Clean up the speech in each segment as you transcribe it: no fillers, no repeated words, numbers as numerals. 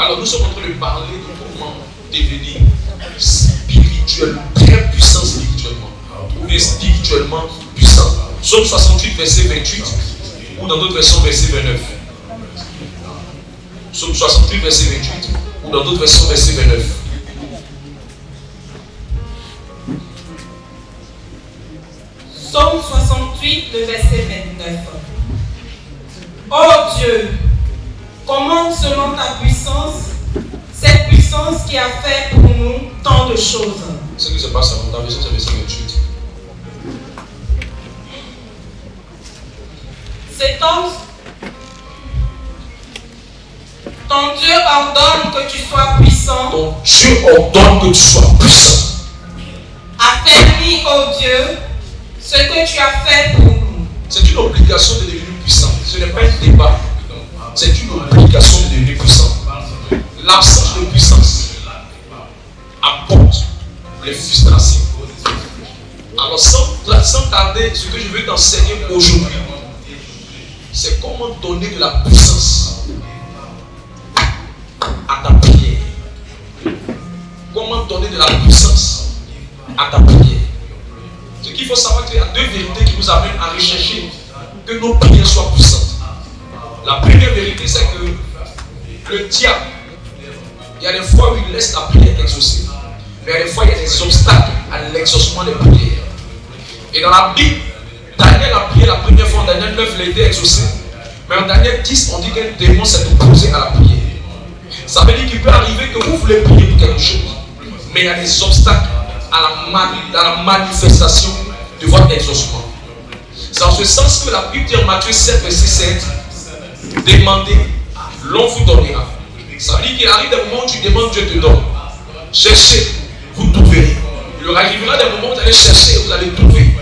Alors nous sommes en train de parler de comment devenir spirituel, très puissant spirituellement, ou bien spirituellement puissant. Psaume 68, verset 28, ou dans d'autres versions, verset 29. Psaume 68, verset 28, ou dans d'autres versions, verset 29. Psaume 68, le verset 29. Ô Dieu, commande selon ta puissance, cette puissance qui a fait pour nous tant de choses. Ce qui se passe avant ta version, c'est verset 28. Cet homme, ton Dieu ordonne que tu sois puissant. Ton Dieu ordonne que tu sois puissant. Affermis, ô Dieu, ce que tu as fait pour nous. C'est une obligation de devenir puissant. Ce n'est pas un débat. C'est une obligation de devenir puissant. L'absence de puissance apporte les frustrations. Alors sans tarder, ce que je veux t'enseigner aujourd'hui, c'est comment donner de la puissance à ta prière. Comment donner de la puissance à ta prière. Ce qu'il faut savoir, qu'il y a deux vérités qui nous amènent à rechercher que nos prières soient puissantes. La première vérité, c'est que le diable, il y a des fois où il laisse la prière exaucer. Mais il y a des fois, il y a des obstacles à l'exaucement des prières. Et dans la Bible, Daniel a prié la première fois en Daniel 9, il a été exaucé. Mais en Daniel 10, on dit qu'un démon s'est opposé à la prière. Ça veut dire qu'il peut arriver que vous voulez prier pour quelque chose, mais il y a des obstacles à la manifestation de votre exaucement. C'est en ce sens que la Bible dit en Matthieu 7, verset 7, demandez, l'on vous donnera. Ça veut dire qu'il arrive des moments où tu demandes, Dieu te donne. Cherchez, vous trouverez. Il arrivera des moments où vous allez chercher et vous allez trouver.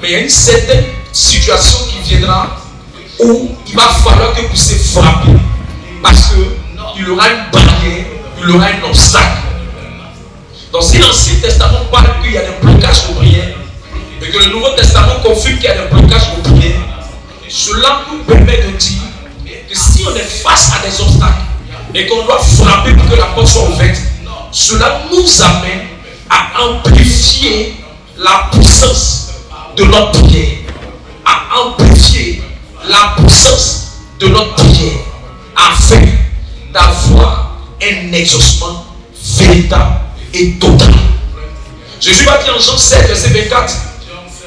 Mais il y a une certaine situation qui viendra où il va falloir que vous puissiez frapper. Parce qu'il y aura une barrière, il y aura un obstacle. Dans l'Ancien Testament, on parle qu'il y a des blocages de prière. Et que le Nouveau Testament confirme qu'il y a des blocages de prière. Cela nous permet de dire que si on est face à des obstacles et qu'on doit frapper pour que la porte soit ouverte, cela nous amène à amplifier la puissance de notre prière. À amplifier la puissance de notre prière afin d'avoir un exaucement véritable et total. Jésus va dire en Jean 7, verset 24,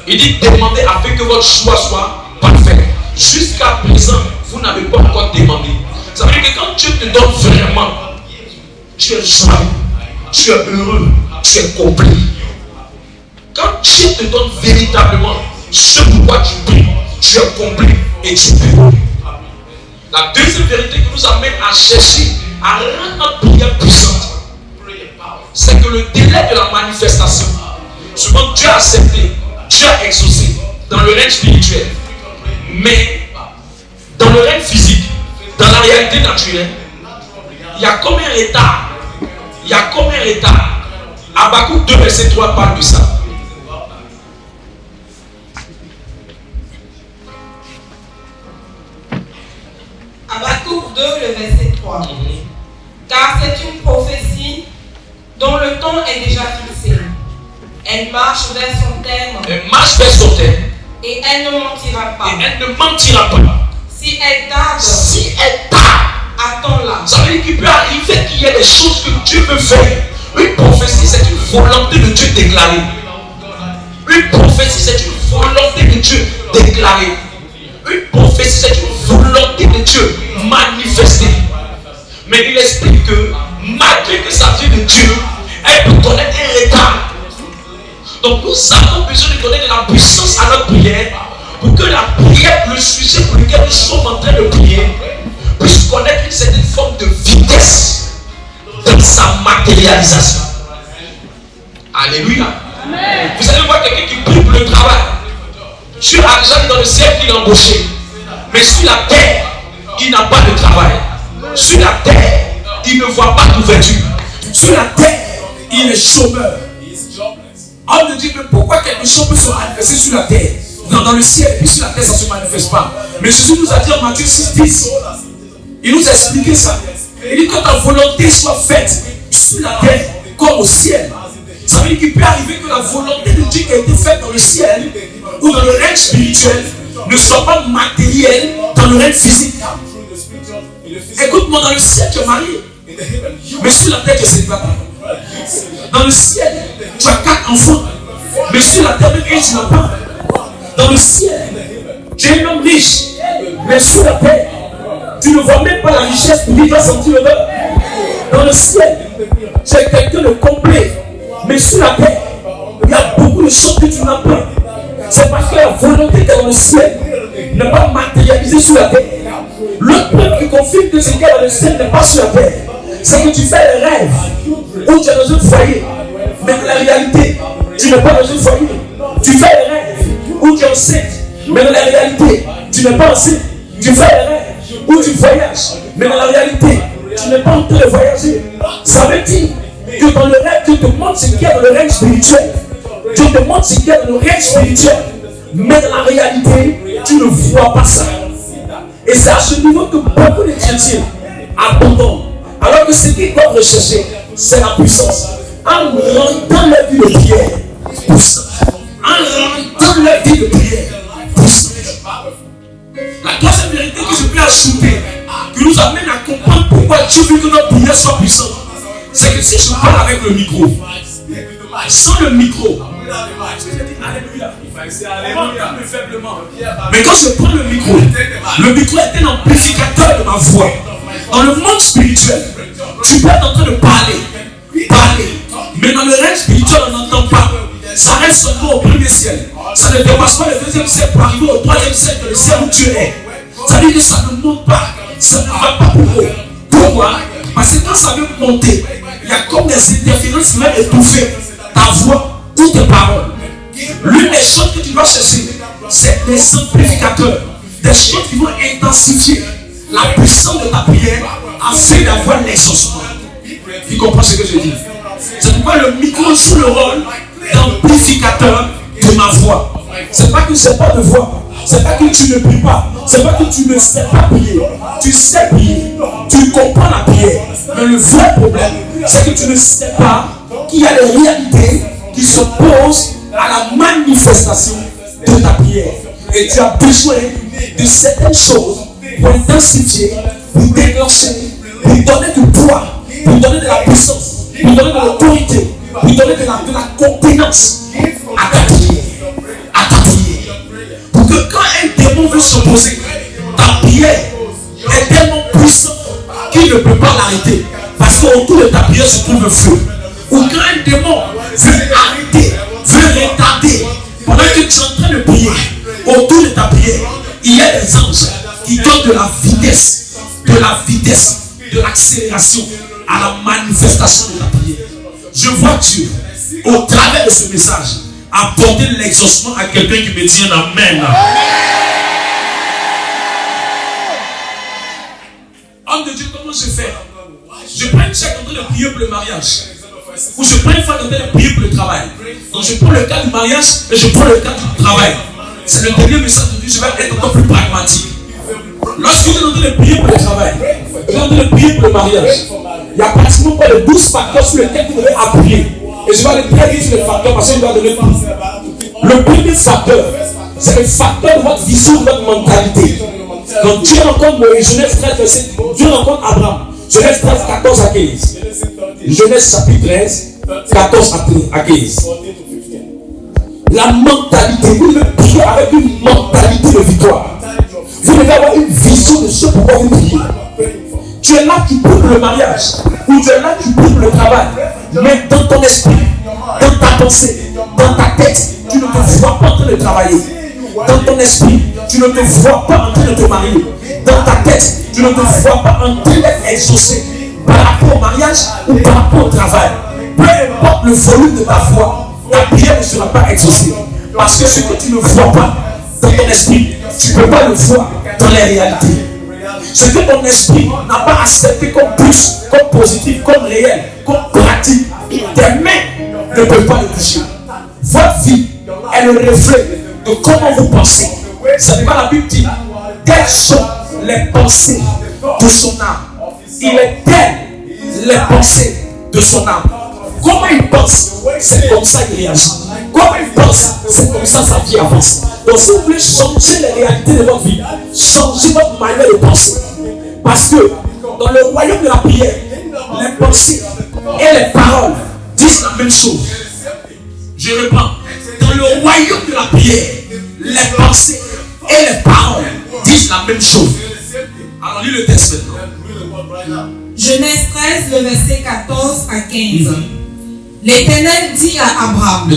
il dit demandez afin que votre choix soit parfait. Jusqu'à présent, vous n'avez pas encore demandé. Ça veut dire que quand Dieu te donne vraiment, tu es joyeux, tu es heureux, tu es complet. Quand Dieu te donne véritablement ce pourquoi tu pries, tu es complet et tu es heureux. La deuxième vérité qui nous amène à chercher à rendre notre prière puissante, c'est que le délai de la manifestation, souvent Dieu a accepté, Dieu a exaucé dans le règne spirituel, mais dans le règne physique, dans la réalité naturelle, il y a comme un retard. Il y a comme un retard. Habakkuk 2, verset 3 parle de ça. Habakkuk 2, le verset 3. Car c'est une prophétie dont le temps est déjà fixé. Elle marche vers son terme. Elle marche vers son terme. Et elle ne mentira pas. Et elle ne mentira pas. Si elle tarde, attends-la. Ça veut dire qu'il peut arriver qu'il y ait des choses que Dieu veut faire. Une prophétie, c'est une volonté de Dieu déclarée. Une prophétie, c'est une volonté de Dieu déclarée. Une prophétie, c'est une volonté de Dieu manifestée. Mais il explique que malgré que ça vient de Dieu, elle peut connaître un retard. Donc nous avons besoin de donner de la puissance à notre prière pour que la prière, le sujet pour lequel nous sommes en train de prier, puisse connaître une certaine forme de vitesse dans sa matérialisation. Alléluia. Amen. Vous allez voir quelqu'un qui prie pour le travail. Dieu a déjà dit dans le ciel qu'il est embauché. Mais sur la terre, il n'a pas de travail. Sur la terre, il ne voit pas d'ouverture. Sur la terre, il est chômeur. On nous dit, mais pourquoi quelque chose peut se manifester sur la terre? Dans le ciel, et puis sur la terre, ça ne se manifeste pas. Mais Jésus nous a dit en Matthieu 6, 10, il nous a expliqué ça. Il dit que ta volonté soit faite sur la terre comme au ciel. Ça veut dire qu'il peut arriver que la volonté de Dieu qui a été faite dans le ciel ou dans le règne spirituel ne soit pas matérielle dans le règne physique. Écoute-moi, dans le ciel tu es marié, mais sur la terre tu es célibataire. Dans le ciel tu as 4 enfants, mais sur la terre même tu n'as pas. Dans le ciel tu es un homme riche, mais sur la terre tu ne vois même pas la richesse pour vivre sentir l'odeur. Dans le ciel tu es quelqu'un de complet, mais sur la terre il y a beaucoup de choses que tu n'as pas. C'est parce que la volonté qui est dans le ciel n'est pas matérialisée sur la terre. Le point qui confirme que ce qui est dans le ciel n'est pas sur la terre, c'est que tu fais le rêve où tu es dans un foyer, mais dans la réalité tu n'es pas dans un foyer. Tu fais le rêve où tu es enceinte, mais dans la réalité tu n'es pas enceinte. Tu fais le rêve où tu voyages, mais dans la réalité tu n'es pas en train de voyager. Ça veut dire que dans le rêve Dieu te montre ce qu'il y a dans le règne spirituel. Dieu te montre ce qu'il y a dans le règne spirituel, mais dans la réalité tu ne vois pas ça. Et c'est à ce niveau que beaucoup de chrétiens abandonnent. Alors que ce qu'ils doivent rechercher, c'est la puissance. En rendant leur vie de prière, puissant. En rendant leur vie de prière, puissant. La troisième vérité que je peux ajouter, qui nous amène à comprendre pourquoi Dieu veut que notre prière soit puissante, c'est que si je parle avec le micro, sans le micro, alléluia. Mais quand je prends le micro est un amplificateur de ma voix. Dans le monde spirituel, tu peux être en train de parler, mais dans le règne spirituel, on n'entend pas. Ça reste seulement au premier ciel. Ça ne dépasse pas le deuxième ciel pour arriver au troisième ciel, le ciel où tu es. Ça veut dire que ça ne monte pas, ça ne va pas pour haut. Pourquoi? Parce que quand ça veut monter, il y a comme des interférences qui veulent étouffer ta voix ou tes paroles. L'une des choses que tu dois chercher, c'est des amplificateurs, des choses qui vont intensifier la puissance de ta prière afin d'avoir l'exaucement. Tu comprends ce que je dis? C'est pourquoi le micro joue le rôle d'amplificateur de ma voix. C'est pas que tu ne sais pas de voix, c'est pas que tu ne pries pas, c'est pas que tu ne sais pas prier. Tu sais prier, tu comprends la prière, mais le vrai problème, c'est que tu ne sais pas qu'il y a des réalités qui s'opposent à la manifestation de ta prière. Et tu as besoin de certaines choses pour intensifier, pour déclencher, pour donner du poids, pour donner de la puissance, pour donner de l'autorité, pour donner de la compétence à ta prière. Pour que quand un démon veut s'opposer, ta prière est tellement puissante qu'il ne peut pas l'arrêter. Parce qu'autour de ta prière se trouve le feu. Ou quand un démon veut arrêter, veut retarder, pendant que tu es en train de prier, autour de ta prière, il y a des anges qui donnent de la vitesse, de l'accélération à la manifestation de ta prière. Je vois Dieu, au travers de ce message, apporter l'exaucement à quelqu'un qui me dit un amen. Homme de Dieu, comment je fais? Je prends une chèque en train de prier pour le mariage. Ou je prends une fois en train de prier pour le travail. Donc je prends le cas du mariage et je prends le cas du travail. C'est le dernier message de Dieu, je vais être encore plus pragmatique. Lorsque tu es en train de prier pour le travail, tu es en train de prier pour le mariage, il y a pratiquement pas de 12 facteurs sur lesquels vous devez appuyer. Et je vais aller très vite sur les facteurs parce que je dois donner tout. Le premier facteur, c'est le facteur de votre vision, de votre mentalité. Donc Dieu rencontre Moïse, Genèse 13, verset, Dieu rencontre Abraham. Genèse 13, 14 à 15. Genèse chapitre 13, 14 à 15. La mentalité, vous devez prier avec une mentalité de victoire. Vous devez avoir une vision de ce pourquoi vous priez. Tu es là, tu pries pour le mariage, ou tu es là, tu pries pour le travail. Mais dans ton esprit, dans ta pensée, dans ta tête, tu ne te vois pas en train de travailler. Dans ton esprit, tu ne te vois pas en train de te marier. Dans ta tête, tu ne te vois pas en train d'être exaucé par rapport au mariage ou par rapport au travail. Peu importe le volume de ta foi, ta prière ne sera pas exaucée. Parce que ce que tu ne vois pas dans ton esprit, tu ne peux pas le voir dans les réalités. Ce que ton esprit n'a pas accepté comme plus, comme positif, comme réel, comme pratique, tes mains ne peuvent pas le toucher. Votre vie est le reflet de comment vous pensez. Ce n'est pas la Bible dit quelles sont les pensées de son âme. Il est les pensées de son âme. Comment il pense, c'est comme ça qu'il réagit. Comment il pense, c'est comme ça sa vie avance. Donc si vous voulez changer les réalités de votre vie, changez votre manière de penser. Parce que dans le royaume de la prière, les pensées et les paroles disent la même chose. Je reprends. Dans le royaume de la prière, les pensées et les paroles disent la même chose. Alors lis le texte maintenant. Genèse 13, le verset 14 à 15. L'Éternel dit à Abraham.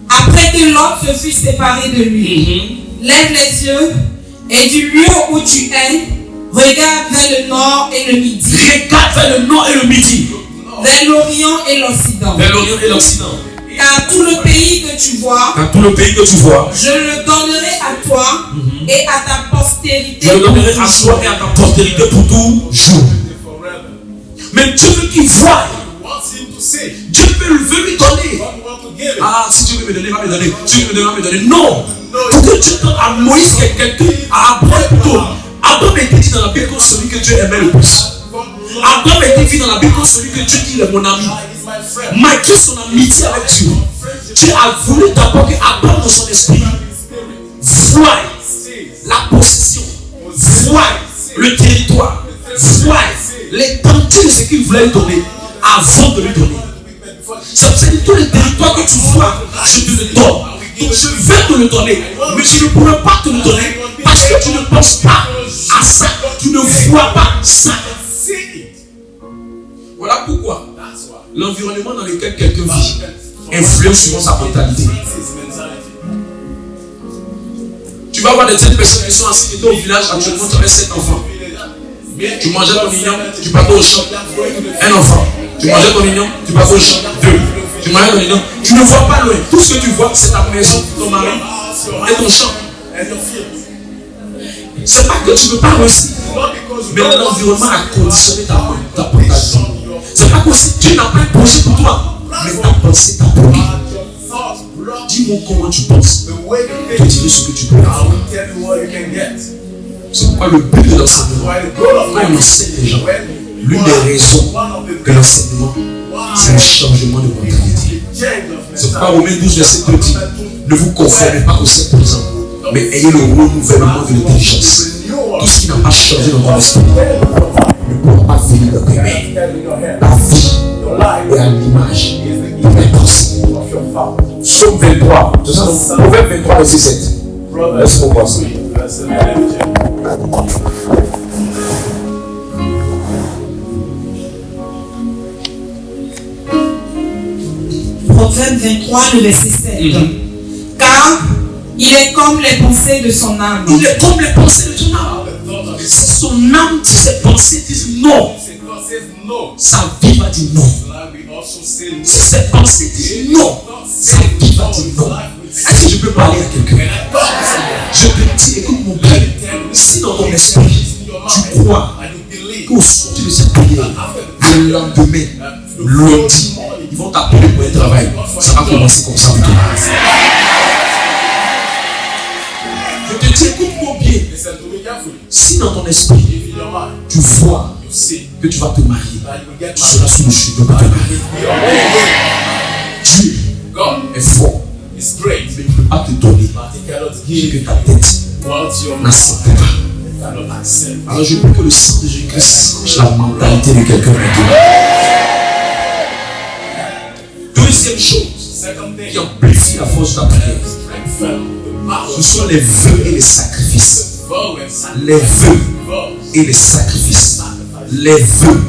Après que Lot se fut séparé de lui, lève les yeux et du lieu où tu es, regarde vers le nord et le midi. Regarde vers le nord et le midi. Vers l'Orient et l'Occident. Vers l'Orient et l'Occident. Car tout le pays que tu vois, je le donnerai à toi et à ta postérité. Je le donnerai à toi et à ta postérité pour toujours. Mais Dieu veut qu'il voie. Dieu veut lui donner. Ah, si Dieu veut me donner, va me donner. Si Dieu veut me donner, va me donner. Non. Pour que Dieu donne à Moïse quelqu'un, à Abraham plutôt. Abraham était dit dans la Bible comme celui que Dieu aimait le plus. Abraham était dit dans la Bible comme celui que Dieu dit est mon ami. Malgré son amitié avec Dieu, Dieu a voulu d'abord qu'Abraham dans son esprit voie la possession, voie le territoire, voie l'étendue de ce qu'il voulait lui donner avant de lui donner. Ça veut dire que tous les territoires que tu vois, je te le donne. Donc je vais te le donner, mais je ne pourrai pas te le donner parce que tu ne penses pas à ça, tu ne vois pas ça. Voilà pourquoi l'environnement dans lequel quelqu'un vit influence sur sa mentalité. Tu vas voir des personnes qui sont assises au village actuellement, tu avais 7 enfants. Tu mangeais ton mignon, tu partais au champ. Un enfant. Tu mangeais ton mignon, tu partais au champ. 2. Tu mangeais ton mignon. Tu ne vois pas loin. Tout ce que tu vois, c'est ta maison, ton mari et ton champ. C'est pas que tu ne peux pas réussir, mais l'environnement a conditionné ta mentalité. C'est pas que si Dieu n'a pas un projet pour toi, mais ta pensée t'a bloqué. Dis-moi comment tu penses. Je te dirai ce que tu peux faire. C'est pourquoi le but de l'enseignement, quand on enseigne les gens, l'une des raisons de l'enseignement, c'est le changement de mentalité. C'est pourquoi Romains 12, verset 2 dit, ne vous conformez pas au siècle présent, mais ayez le renouvellement de l'intelligence. Tout ce qui n'a pas changé dans ton esprit ne pourra pas venir dans tes mains. Ta vie est à l'image de tes pensées. Psaume 23, c'est ça, Proverbe 23, verset 7. Laisse-moi voir ça. Proverbe 23, le verset 7. Car il est comme les pensées de son âme. Il est comme les pensées de son âme. Si son âme dit ses pensées disent non, sa vie va dire non. Si ses pensées disent non, sa vie va dire non. Est-ce que je peux parler à quelqu'un? Je te dis, écoute mon père, si dans ton esprit, tu crois qu'au sortir de cette prière, le lendemain, lundi, ils vont t'appeler pour un travail, ça va commencer comme ça pour toi. Je te dis, écoute-moi bien. Si dans ton esprit, tu vois que tu vas te marier, tu seras sous le cheveu pour te marier. Dieu est fort, mais il ne peut pas te donner ce que ta tête n'accepte pas. Alors je prie que le sang de Jésus-Christ change la mentalité de quelqu'un maintenant. Deuxième chose qui amplifie la force de ta prière, ce sont les vœux et les sacrifices. Les vœux et les sacrifices. Les vœux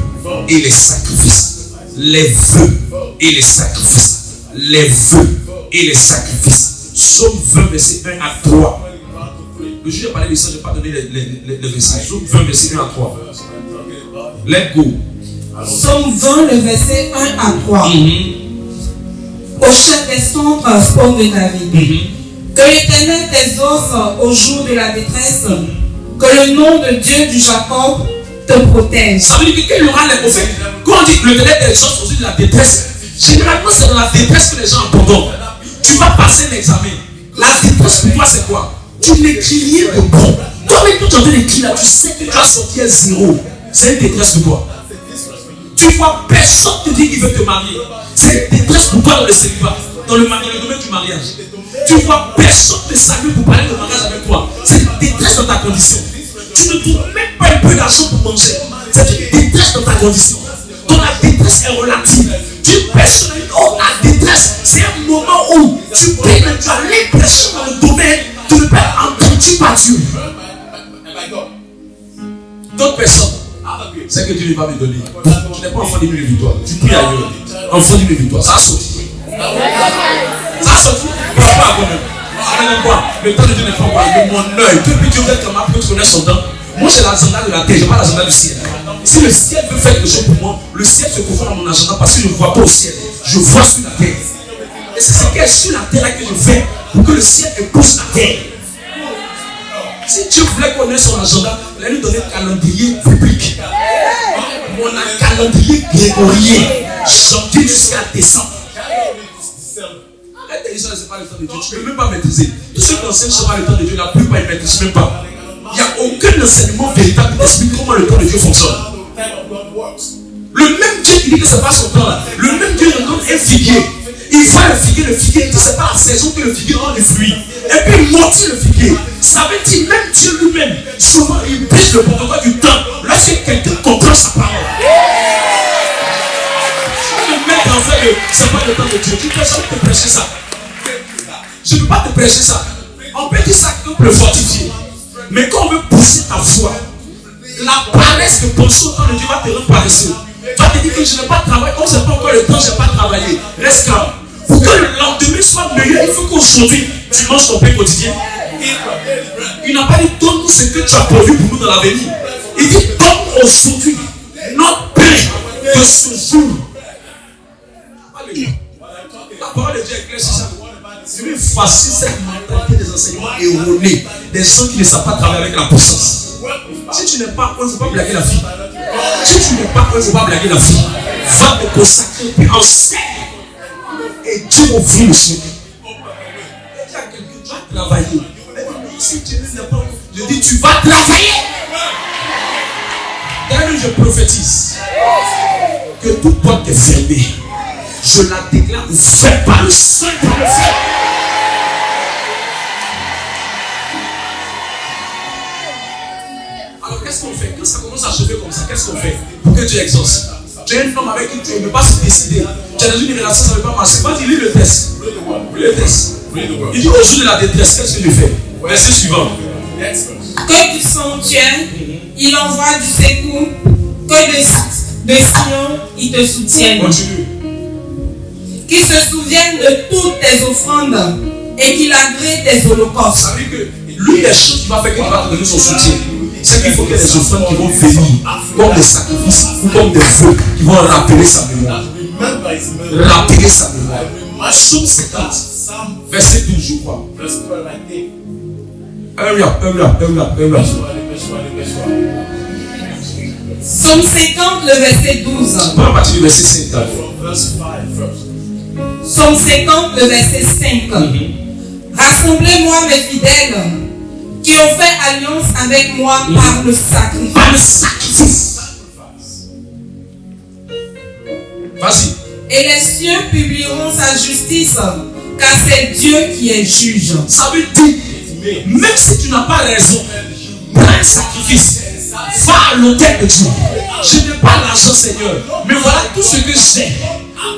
et les sacrifices. Les vœux et les sacrifices. Les vœux et les sacrifices. Psaume 20, verset 1 à 3. Le juge a parlé de ça, je n'ai pas donné les versets. Psaume 20, verset 1 à 3. Let's go. Psaume 20, le verset 1 à 3. Au chef des centres, homme de David. Que l'Éternel t'exauce au jour de la détresse. Que le nom de Dieu du Jacob te protège. Ça veut dire que quel aura les prophètes? Quand on dit que l'Éternel t'exauce au jour de la détresse, généralement c'est dans la détresse que les gens abandonnent. Tu vas passer l'examen. La détresse pour toi c'est quoi? Tu n'écris rien de bon. Toi-même quand tu es en train d'écrire là, tu sais que tu as sorti un 0. C'est une détresse pour toi. Tu vois, personne te dit qu'il veut te marier. C'est une détresse pour toi dans le célibat, dans le domaine du mariage. Tu vois, personne te salue pour parler de mariage avec toi. C'est une détresse dans ta condition. Tu ne trouves même pas un peu d'argent pour manger. C'est une détresse dans ta condition. Ton détresse est relative. Tu personnellement, oh, la détresse, c'est un moment où tu as l'impression dans le domaine de ne pas être entendu par Dieu. D'autres personnes, c'est que Dieu ne va me donner. Tu n'es pas enfant d'une victoire. Tu pries ailleurs. Enfant d'une victoire. Ça a sorti. Ça a sorti. Pas quand même. Le temps de Dieu n'est pas encore. De mon œil. Depuis Dieu veut que ma peut connaître son temps. Moi j'ai l'agenda de la terre, je n'ai pas l'agenda du ciel. Si le ciel veut faire quelque chose pour moi, le ciel se confond dans mon agenda parce que je ne vois pas au ciel. Je vois sur la terre. Et c'est ce qui est sur la terre que je fais pour que le ciel impose la terre. Si Dieu voulait connaître son agenda, il allait nous donner un calendrier public. Mon calendrier grégorien, janvier jusqu'à décembre. Arrête de dire que ce n'est pas le temps de Dieu. Tu ne peux même pas maîtriser. Tous ceux qui enseignent ce n'est pas le temps de Dieu, la plupart ne maîtrisent même pas. Il n'y a aucun enseignement véritable qui explique comment le temps de Dieu fonctionne. Le même Dieu qui dit que ce n'est pas son temps là, le même Dieu rencontre un figuier. Il voit le figuier dit c'est pas la saison que le figuier donne des fruits. Et puis il mordit le figuier. Ça veut dire même Dieu lui-même, souvent il brise le protocole du temps lorsque quelqu'un comprend sa parole. Je vais me mettre en fait c'est pas le temps de Dieu. Tu peux jamais te prêcher ça. Je ne peux pas te prêcher ça. On peut dire ça comme le fortifier. Mais quand on veut pousser ta foi, la paresse de penser au temps de Dieu va te rendre paresseux. Tu vas te dire que je n'ai pas travaillé, comme ce n'est pas encore le temps, je n'ai pas travaillé. Reste calme. Pour que le lendemain soit meilleur, il faut qu'aujourd'hui, tu manges ton pain quotidien. Il n'a pas dit donne-nous ce que tu as prévu pour nous dans l'avenir. Il dit donne aujourd'hui notre pain de ce jour. La parole de Dieu est claire sur ça. Je vais effacer cette mentalité des enseignements erronés, des gens qui ne savent pas travailler avec la puissance. Si tu n'es pas un, il ne faut pas blaguer la fille. Si tu n'es pas un, il ne faut pas blaguer la fille. Va te consacrer puis enseigne. Et Dieu ouvre le ciel. Et dis à quelqu'un, tu vas travailler. Si tu n'es pas, je dis, tu vas travailler. D'ailleurs, je prophétise que toute porte est fermée. Je la déclare ouverte par le sang et par le feu. Alors qu'est-ce qu'on fait? Quand ça commence à chauffer comme ça, qu'est-ce qu'on fait pour que Dieu exauce? Tu es un homme avec qui tu ne peux pas se décider. Tu es dans une relation, ça ne veut pas marcher. Vas-y, lis le texte. Lis le texte. Il dit au jour de la détresse, qu'est-ce que je fais? Verset suivant. Que du sanctuaire, il envoie du secours. Que de Sion, il te soutienne. Continue. Qui se souvienne de toutes tes offrandes et qu'il agrée tes holocaustes. Ça veut dire que lui, les choses qui va faire qu'il va te donner son soutien. C'est qu'il faut qu'il y ait des offrandes qui vont venir comme des sacrifices ou comme des feux qui vont rappeler sa mémoire. Rappeler sa mémoire. Psaume 50, verset 12, je crois. Hurry up. Psaume 50, le verset 12. On va partir du verset 50. Psaume 50, le verset 5. Rassemblez-moi mes fidèles qui ont fait alliance avec moi par le sacrifice. Par le sacrifice. Vas-y. Et les cieux publieront sa justice, car c'est Dieu qui est juge. Ça veut dire, même si tu n'as pas raison, prends un sacrifice. Va à l'autel de Dieu. Je n'ai pas l'argent, Seigneur, mais voilà tout ce que j'ai.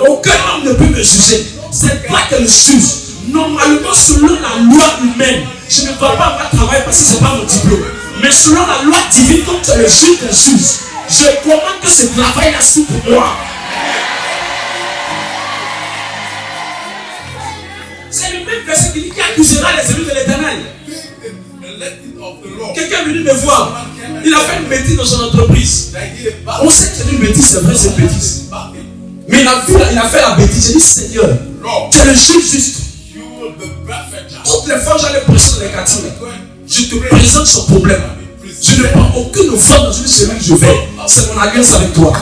Aucun homme ne peut me juger. C'est toi qui le juge. Normalement, selon la loi humaine, je ne dois pas avoir travail parce que ce n'est pas mon diplôme. Mais selon la loi divine, comme tu es le juge des juges, je commande que ce travail-là soit pour moi. C'est le même verset qui dit qui accusera les élus de l'Éternel. Quelqu'un est venu me voir. Il a fait une bêtise dans son entreprise. On sait que c'est une bêtise, c'est vrai, c'est une bêtise. Mais il a fait la bêtise. J'ai dit, Seigneur, tu es le juge juste. Toutes les fois que j'allais prêcher dans les quartiers, je te présente son problème. Je ne prends aucune offrande dans une semaine que je vais. C'est mon alliance avec toi.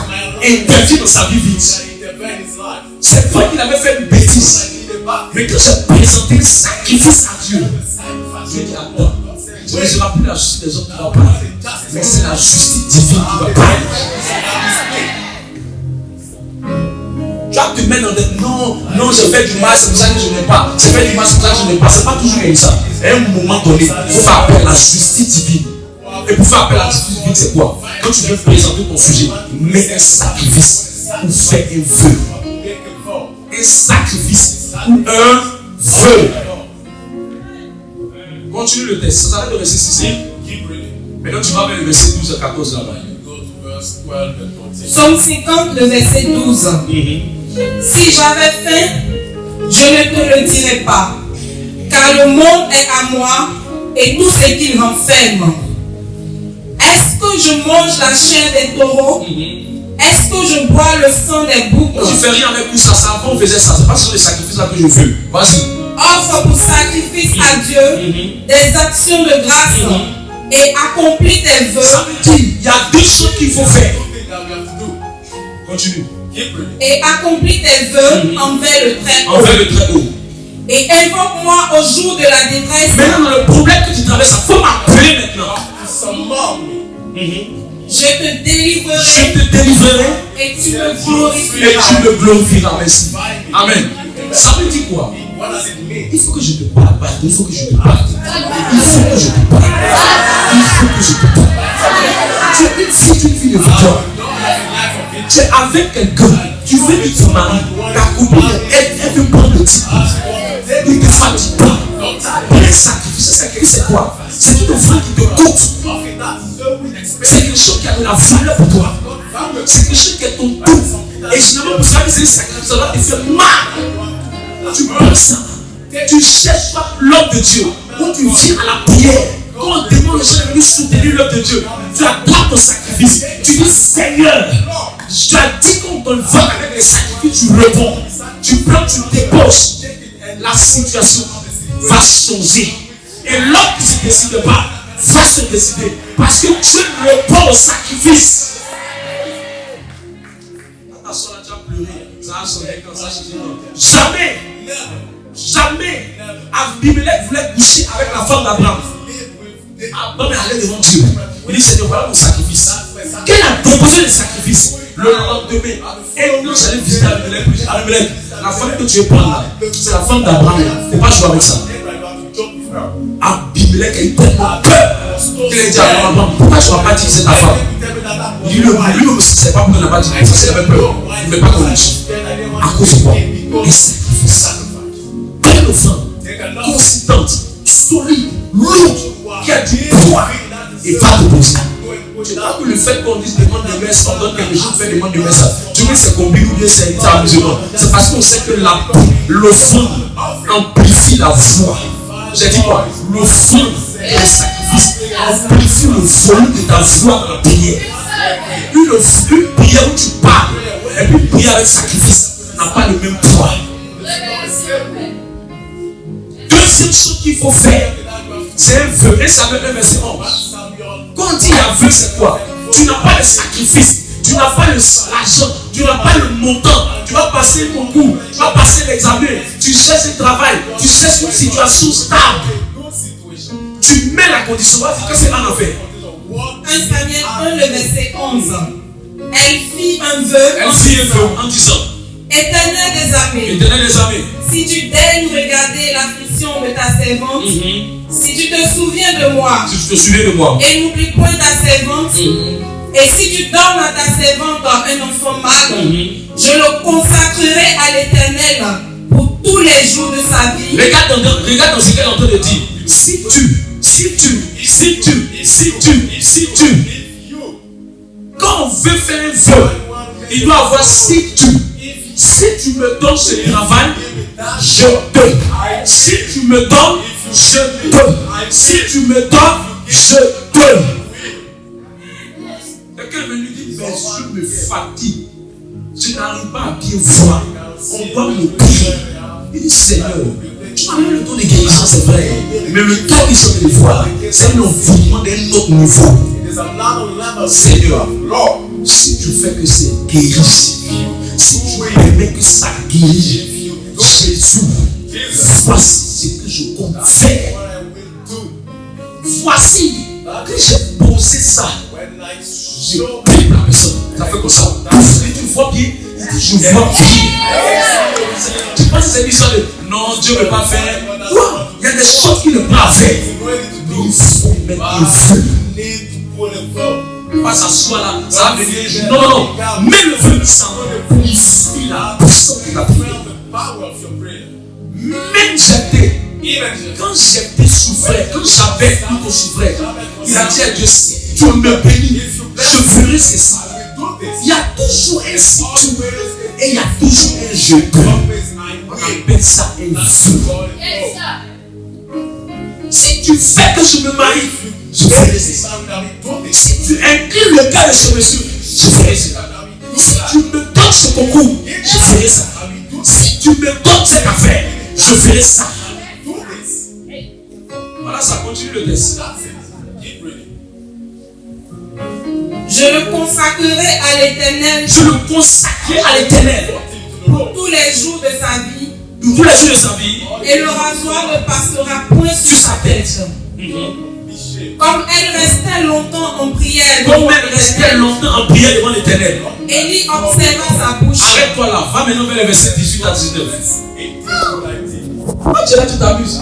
Interviens dans sa vie vite. C'est vrai qu'il avait fait une bêtise. Mais quand j'ai présenté le sacrifice à Dieu, je lui ai dit, attends, Ce ne sera plus la justice des hommes qui va parler, mais c'est la justice divine qui va parler. Tu vas te mettre dans des non, je fais du mal, c'est pour ça que je n'ai pas. Je fais du mal, c'est pour ça que je n'ai pas. C'est pas toujours comme ça. À un moment donné, il faut faire appel à la justice divine. Et pour faire appel à la justice divine, c'est quoi? Quand tu viens présenter ton sujet, mets un sacrifice ou fais un vœu. Un sacrifice ou un vœu. Continue le texte. Ça s'arrête le verset 6. Maintenant, tu vas vers le verset 12 à 14 là-bas. Psaume 50, le verset 12. Si j'avais faim, je ne te le dirais pas, car le monde est à moi et tout ce qu'il renferme. Est-ce que je mange la chair des taureaux? Est-ce que je bois le sang des boucs? Je ne fais rien avec tout ça. Avant, on faisait ça. C'est pas sur les sacrifices là que je veux. Vas-y. Offre pour sacrifice à Dieu des actions de grâce et accomplis tes vœux. Ça veut dire il y a deux choses qu'il faut faire. Continue. Et accomplis tes vœux envers le Très-Haut. Envers le Très-Haut. Et invoque-moi au jour de la détresse. Maintenant, dans le problème que tu traverses, il faut m'appeler maintenant. Je te délivrerai. Je te délivrerai. Et tu me glorifieras. Et tu me glorifieras. Merci. Amen. Ça veut dire quoi? Il faut que je te parle. Il faut que je te parle. Il faut que je te parle. Il faut que je te parle. Tu es une fille de victoire. Tu es avec quelqu'un. Tu veux que tu te maries. Ta copine, elle veut prendre le titre. Ne te fatigue pas. Le sacrifice, c'est quoi? C'est une offrande qui te coûte. C'est quelque chose qui a de la valeur pour toi. C'est quelque chose qui est ton tout. Et généralement, pour ça, c'est un sacrifice. Ça va te faire mal. Tu prends ça. Tu cherches pas l'homme de Dieu. Quand tu viens à la prière, quand on demande les gens de venir soutenir l'homme de Dieu, tu attrapes ton sacrifice. Tu dis Seigneur, tu as dit qu'on te vote avec les sacrifices, tu réponds. Tu prends, tu déposes. La situation va changer. Et l'homme qui ne se décide pas va se décider. Parce que Dieu répond au sacrifice. Ta soeur a déjà pleuré. Ça a sonné comme ça. Jamais Abimelech voulait coucher avec la femme d'Abraham. Abraham est allé devant Dieu. Il dit Seigneur, voilà mon sacrifice. Quel a déposé le sacrifice? Le lendemain, un ange allait visiter Abimelech. La femme que tu veux prendre là, c'est la femme d'Abraham. Il ne faut pas jouer avec ça. Abimelech a eu tellement peur qu'il a dit à Abraham, pourquoi tu ne m'as pas dit que c'est ta femme? Il dit lui aussi, c'est pas pourquoi il n'a pas dit. Parce qu'il avait peur. Il ne veut pas qu'on le dise. À cause de quoi? Un sacrifice. Belle offrande, consistante, solide, lourde, qui a du poids et va te poser. Tu vois que le fait qu'on dise demande de messe, on donne quelque chose, fait demande de messe, tu vois que c'est combien ou bien c'est amusement. C'est parce qu'on sait que l'offrande amplifie la voix. J'ai dit quoi? L'offrande et le sacrifice amplifie le volume de ta voix en prière. Une prière où tu parles et puis une prière avec sacrifice n'a pas le même poids. Deuxième chose qu'il faut faire, c'est un vœu. Et ça veut dire verset 11. Quand on dit un vœu, c'est quoi? Tu n'as pas le sacrifice, tu n'as pas l'argent, tu n'as pas le montant. Tu vas passer le concours, tu vas passer l'examen, tu cherches un travail, tu cherches une situation stable. Tu mets la condition, vas-y, que c'est en enfer. 1 Samuel 1, le verset 11. Elle fit un vœu en disant Éternel des armées, si tu daignes regarder l'affliction de ta servante, si tu te souviens de moi, et n'oublie point ta servante, et si tu donnes à ta servante un enfant mâle, je le consacrerai à l'Éternel pour tous les jours de sa vie. Regarde dans ce qu'elle est en train de dire. Si tu, quand on veut faire un vœu, il doit avoir si tu me donnes ce travail, je te. Si tu me donnes, je te. Si tu me donnes, je te. Quelqu'un me dit, mais je me fatigue. Je n'arrive pas à bien voir. On doit me prier. Il dit, Seigneur, tu m'as donné le temps de guérison, c'est vrai. Mais le temps qu'ils sont de voir, c'est un envoûtement d'un autre niveau. Seigneur, si tu fais que c'est guéri, si tu permets que ça guérisse, Jésus, voici ce que je compte faire. voici, quand j'ai posé ça, je prie la personne. Ça fait comme ça. Et tu vois bien, je vois bien. Tu penses que c'est l'histoire de non, Dieu ne peut pas faire. Non, il y a des choses qu'il ne peut pas faire. Mais il faut mettre le feu. Pas s'asseoir là, ça va venir. Non, non, non. Mets le feu, ça va purifier la puissance de ta prière. Même j'étais, quand j'étais souffert, quand j'avais plutôt souffert, il a dit à Dieu, si tu me bénis, je ferai ceci. Il y a toujours un si tu et il y a toujours un je peux. On appelle ça un feu. Si tu fais que je me marie, je ferai ceci. Si tu inclines le cas de ce monsieur, je ferai cela. Si tu me donnes ce concours, je ferai ça. Si tu me donnes cette affaire, je ferai ça. Voilà, ça continue le test. Je le consacrerai à l'Éternel. Je le consacrerai à l'Éternel. Pour tous les jours de sa vie. Tous les jours de sa vie. Et le rasoir ne passera point sur sa tête. Comme elle restait longtemps en prière. Comme elle restait longtemps en prière devant l'Éternel. Élie observa sa bouche. Arrête-toi là. Va maintenant vers les versets 18 à 19. Ah, tu es là, tu t'amuses.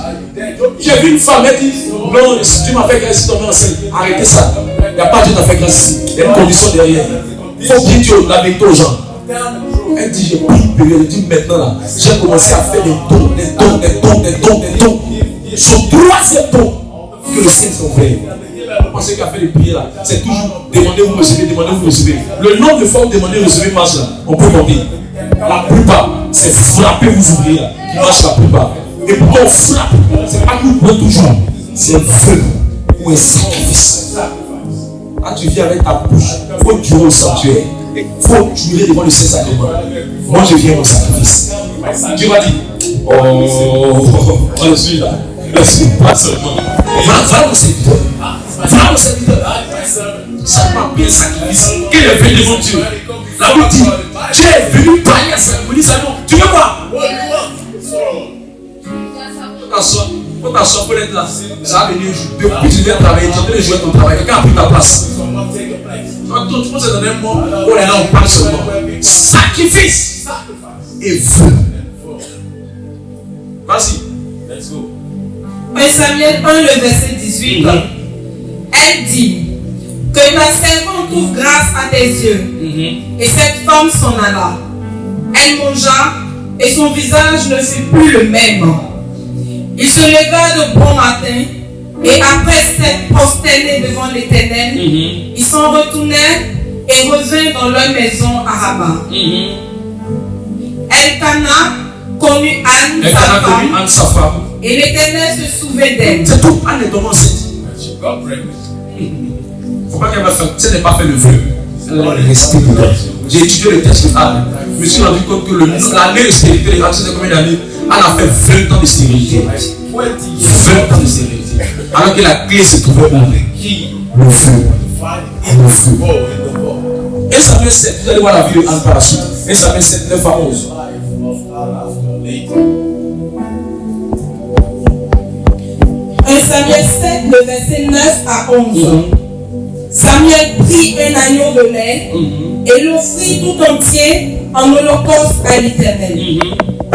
J'ai vu une femme, elle dit non, si tu m'as fait grâce, tu tombes enceinte. Arrêtez ça. Il n'y a pas Dieu qui t'a fait grâce ici. Il y a une condition derrière. Il faut dire la vérité aux gens. Elle dit j'ai pris une période. Elle dit maintenant là, j'ai commencé à faire des dons. Son troisième don que le ciel s'est ouvert. Vous pensez qu'il a fait les prières là, c'est toujours demandez, vous recevez, demandez, vous recevez. Le nombre de fois où demandez, recevez marche là, on peut compter. La plupart, c'est frapper, vous ouvrez là, qui marche la plupart. Et pourquoi on frappe? C'est pas nous pour toujours. C'est un feu ou un sacrifice. Quand tu viens avec ta bouche, il faut durer au sanctuaire. Il faut durer devant le Saint-Sacrement. Moi je viens au sacrifice. Dieu m'a dit, oh, je suis là. Je suis pas seulement. Voilà mon serviteur. Voilà mon serviteur. Ça m'a bien sacrifice. Qu'il est venu devant Dieu. La Bible dit, tu es venu parler à sa police. Tu veux quoi? Faut t'asseoir pour être là. Ça va venir. Depuis que tu viens travailler, tu es en train de jouer ton travail. Quelqu'un a pris ta place. Toi, tu penses que dans un moment, on est là, on parle seulement. Sacrifice et feu. Vas-y. Let's go. 1 Samuel 1, le verset 18. Elle dit que ta servante trouve grâce à tes yeux. Et cette femme s'en alla. Elle mangea et son visage ne fut plus le même. Il se leva de bon matin et après s'être prosterné devant l'Éternel, ils s'en retournèrent et revinrent dans leur maison à Rama. Elkana connut Anne, sa femme, et l'Éternel se souvint d'elle. C'est tout. Anne est tombée enceinte. Il ne faut pas qu'elle va faire. Si elle n'est pas fait le vœu, elle va rester dedans. J'ai étudié le texte d'Anne. Je me suis rendu compte que l'année de stérilité, les c'est combien d'années? Anne a fait 20 ans de stérilité. 20 ans de stérilité. Alors que la clé se trouvait où? Le feu. Le feu. Et Samuel 7, vous allez voir la vie de Anne par la suite. Et Samuel 7, 9 à 11. Samuel 7, le verset 9 à 11. Samuel prit un agneau de lait et l'offrit tout entier en holocauste à l'Éternel.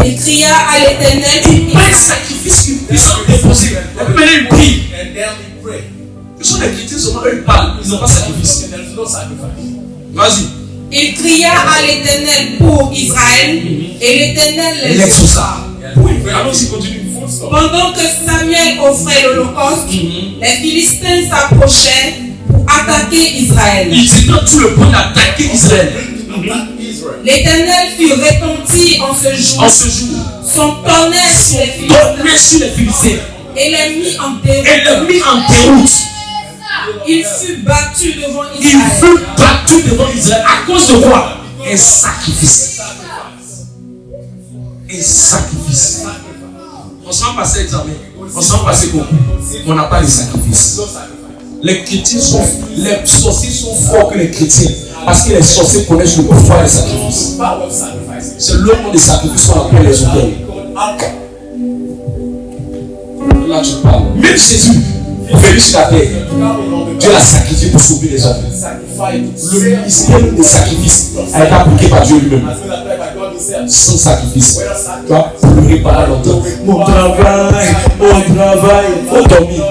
Il cria à l'Éternel. Pas un sacrifice qu'ils sont déposés. La Bible il prie. Ce sont des chrétiens seulement, eux ils parlent, ils n'ont pas sacrifice. Vas-y. Il cria à l'Éternel pour Israël et l'Éternel les exauça. Oui, allons-y, continue. Pendant que Samuel offrait l'holocauste, les Philistins s'approchaient pour attaquer Israël. Ils étaient dans tout le point d'attaquer Israël. L'Éternel fit retentir en ce jour son tonnerre sur les Philistins et les mit en déroute. Il fut battu devant Israël. À cause de quoi? Un sacrifice. Un sacrifice. On s'en passe examen, on s'en passe concours, on n'a pas de sacrifice. Les chrétiens les sorciers sont forts que les chrétiens, parce que les sorciers connaissent le pouvoir des sacrifices. C'est le nom des sacrifices qu'on appelle les auteurs. Là tu parles. Même Jésus, venu sur la terre, Dieu l'a sacrifié pour sauver les hommes. Le ministère des sacrifices a été appliqué par Dieu lui-même. Sans sacrifice, tu vas pleurer pendant longtemps. Mon travail, faut dormir.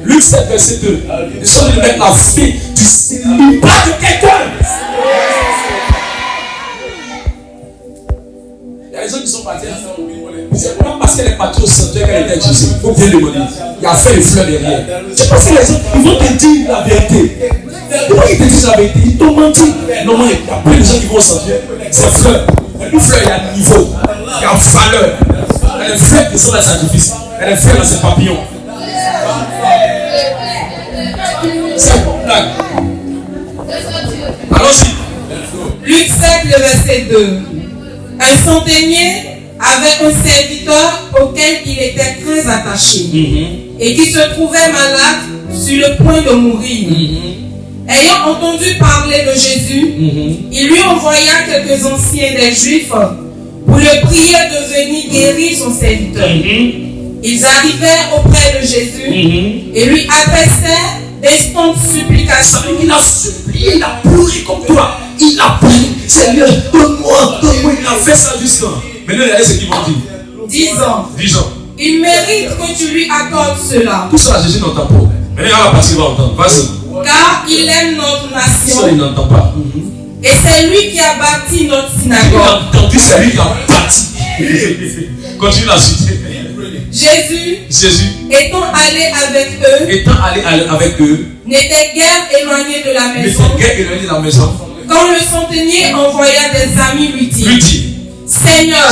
Luc 7, verset 2. Nous sommes de mettre la vie du célibat de quelqu'un. Il y a des gens qui sont partis. C'est pas parce qu'elle est partie au sanctuaire qu'elle était accusée. Il faut bien demander. Il y a fait une fleur derrière. Tu penses que les gens, ils vont te dire la vérité. Pourquoi ils te disent la vérité? Ils t'ont menti. Non, il y a plein de gens qui vont au sanctuaire. C'est fleur. Une fleur, il y a niveau. Il y a valeur. Il y a des fleurs qui sont dans le sacrifice. Il y a des fleurs dans ses papillons. C'est une blague. Allons-y. Luc 7, le verset 2. Un centenier avait un serviteur auquel il était très attaché et qui se trouvait malade sur le point de mourir. Ayant entendu parler de Jésus, il lui envoya quelques anciens des Juifs pour le prier de venir guérir son serviteur. Ils arrivèrent auprès de Jésus et lui adressèrent d'instantes supplications. Il a supplié, il a pleuré comme toi. Il a prié, Seigneur, donne-moi. Il a fait ça jusqu'à. Maintenant, regardez ce qu'ils vont dire. Disons. Il mérite que tu lui accordes cela. Tout ça, Jésus n'entend pas. Maintenant, on va passer, il va entendre. Vas-y. Car il aime notre nation. Ça, il n'entend pas. Et c'est lui qui a bâti notre synagogue. Il a entendu, c'est lui qui a bâti. Continue la suite. Jésus, étant allé avec eux, n'était guère éloigné de la maison. Quand le centenier envoya des amis lui dit, Seigneur,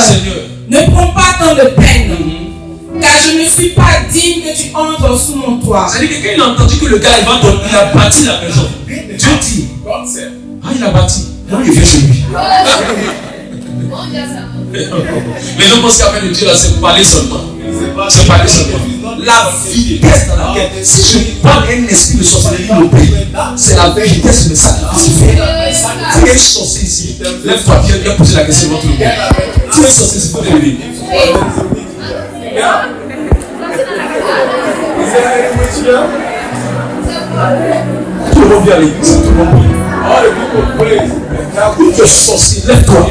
ne prends pas tant de peine, car je ne suis pas digne que tu entres sous mon toit. C'est-à-dire que quand il a entendu que le gars il a bâti la maison, Dieu dit, il a bâti, moi il vient chez lui. Les gens pensent qu'à de Dieu là, c'est parler seulement. C'est parler seulement. La vitesse dans laquelle, si je parle un esprit de sorcellerie au pays, c'est la vitesse de sacrifice. Si il y a une sorcière ici, lève-toi, viens poser la question à tout le monde. Si il y a une sorcière, il faut te lever. Tout le monde vient à l'église, tout le monde vient. Tout le sorcier, lève-toi.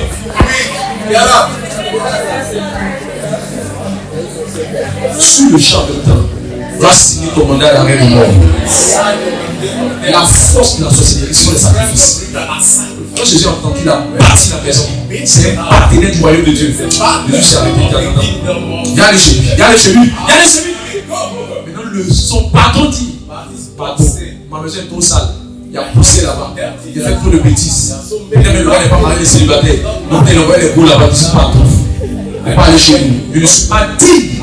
Sur le champ de temps, va signer ton mandat d'arrêt de mort. La force de la sorcellerie sur les sacrifices. Quand Jésus a entendu qu'il a bâti la maison, c'est un partenaire du royaume de Dieu. Jésus s'est arrêté. Il y a allé chez lui. Maintenant, son patron dit, pardon, ma maison est trop sale. Il a poussé là-bas. Il a fait trop de bêtises. Il a même le roi n'est pas marié les célibataires. Donc il envoie les bouts là-bas. Il dit pardon. Il n'est pas allé chez nous. Je ne suis pas digne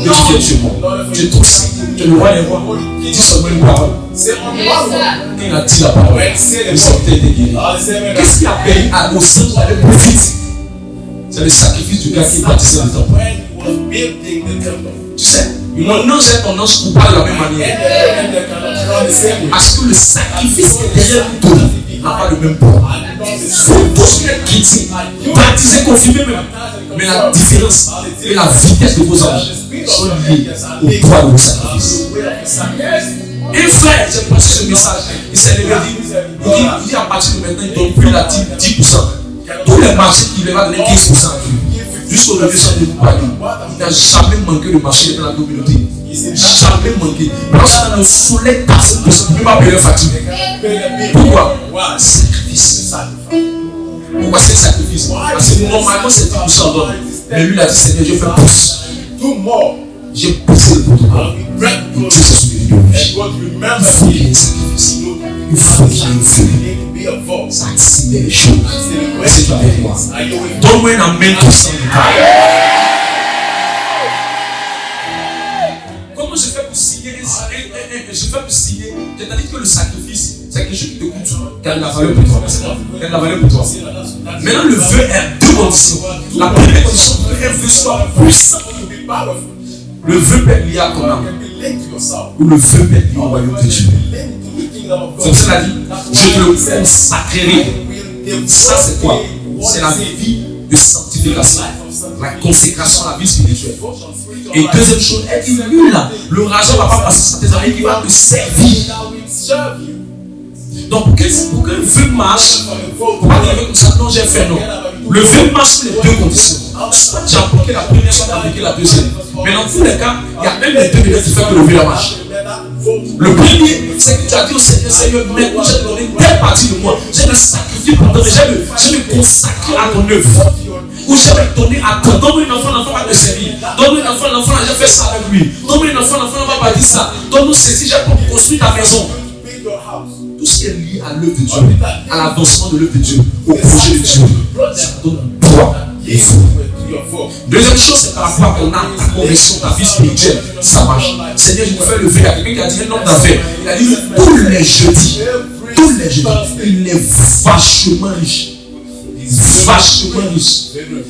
que tu viennes chez moi. Tu es trop saint. Tu es le roi des rois. Dis seulement une parole. Quand il a dit la parole, le sortait était guéri. Qu'est-ce qui a payé au centre d'aller profiter? C'est le sacrifice du gars qui bâtissait le temple. Tu sais, maintenant j'ai tendance pour parler de la même manière. Parce que le sacrifice qui est derrière nous n'a pas le même poids. Vous tous les chrétiens, baptisés, confirmés même. Mais la différence et la vitesse de vos anges sont liées au poids de vos sacrifices. Un frère, j'ai passé ce message. Il s'est levé, il dit à partir de maintenant, il donne plus la 10%. Tous les marchés qu'il va donner 15% à Dieu. Jusqu'au lever de Paris, il n'a jamais manqué de marché dans la communauté. Jamais manqué. Parce que dans le soleil, personne ne peut pas payer fatigue. Pourquoi? Sacrifice. Pourquoi c'est sacrifice? Parce que normalement c'est 10% d'homme. Mais lui il a dit Seigneur, je fais plus. J'ai poussé le protocole. Et Dieu s'est souvenu de lui. Il faut qu'il y ait un sacrifice. Il faut qu'il y ait un feu. Ça accélère les choses. C'est toi avec moi. Donne-moi un amen pour ça. Comment je fais pour signer? C'est-à-dire que le sacrifice, c'est quelque chose qui te coûte. Quelle est la valeur pour toi? Quelle est la valeur pour toi? Maintenant, le vœu est deux conditions. La première condition, que un vœu soit puissant. Le vœu peut être lié à ton âme. Ou le vœu peut être lié au royaume de Dieu. C'est pour ça qu'il a dit, je te le consacrerai. Ça, c'est quoi? C'est la vie de sanctification. la consécration à la vie spirituelle. Et deuxième chose, elle dit nul, le rageant ne va pas passer sa tête à lui qui va te servir. Donc, pour qu'un vœu marche, pour pas dire comme ça, non, j'ai fait non. Le vœu marche sur les deux conditions. Soit tu as bloqué la première, soit tu as bloqué la deuxième. Mais dans tous les cas, il y a même les deux minutes qui font que le vœu marche. Le premier, c'est que tu as dit au Seigneur, Seigneur, maintenant j'ai donné telle partie de moi. Je vais sacrifier pour toi, je vais me consacrer à ton œuvre. Ou je vais donner à toi. Donne-moi un enfant, l'enfant va te servir. Donne-moi un enfant, l'enfant, j'ai fait ça avec lui. Donne-moi un enfant, l'enfant va pas dire ça. Donne-nous ceci, j'ai pour construire ta maison. Tout ce qui est lié à l'œuvre de Dieu, à l'avancement de l'œuvre de Dieu, au projet de Dieu, ça donne un poids et fort. Deuxième chose, c'est par rapport à ton âme, ta conviction, ta vie spirituelle. Ça marche. Seigneur, je me fais lever. Il y a quelqu'un qui a dit un homme d'affaires. Il a dit tous les jeudis, il est vachement riche. Vachement riche.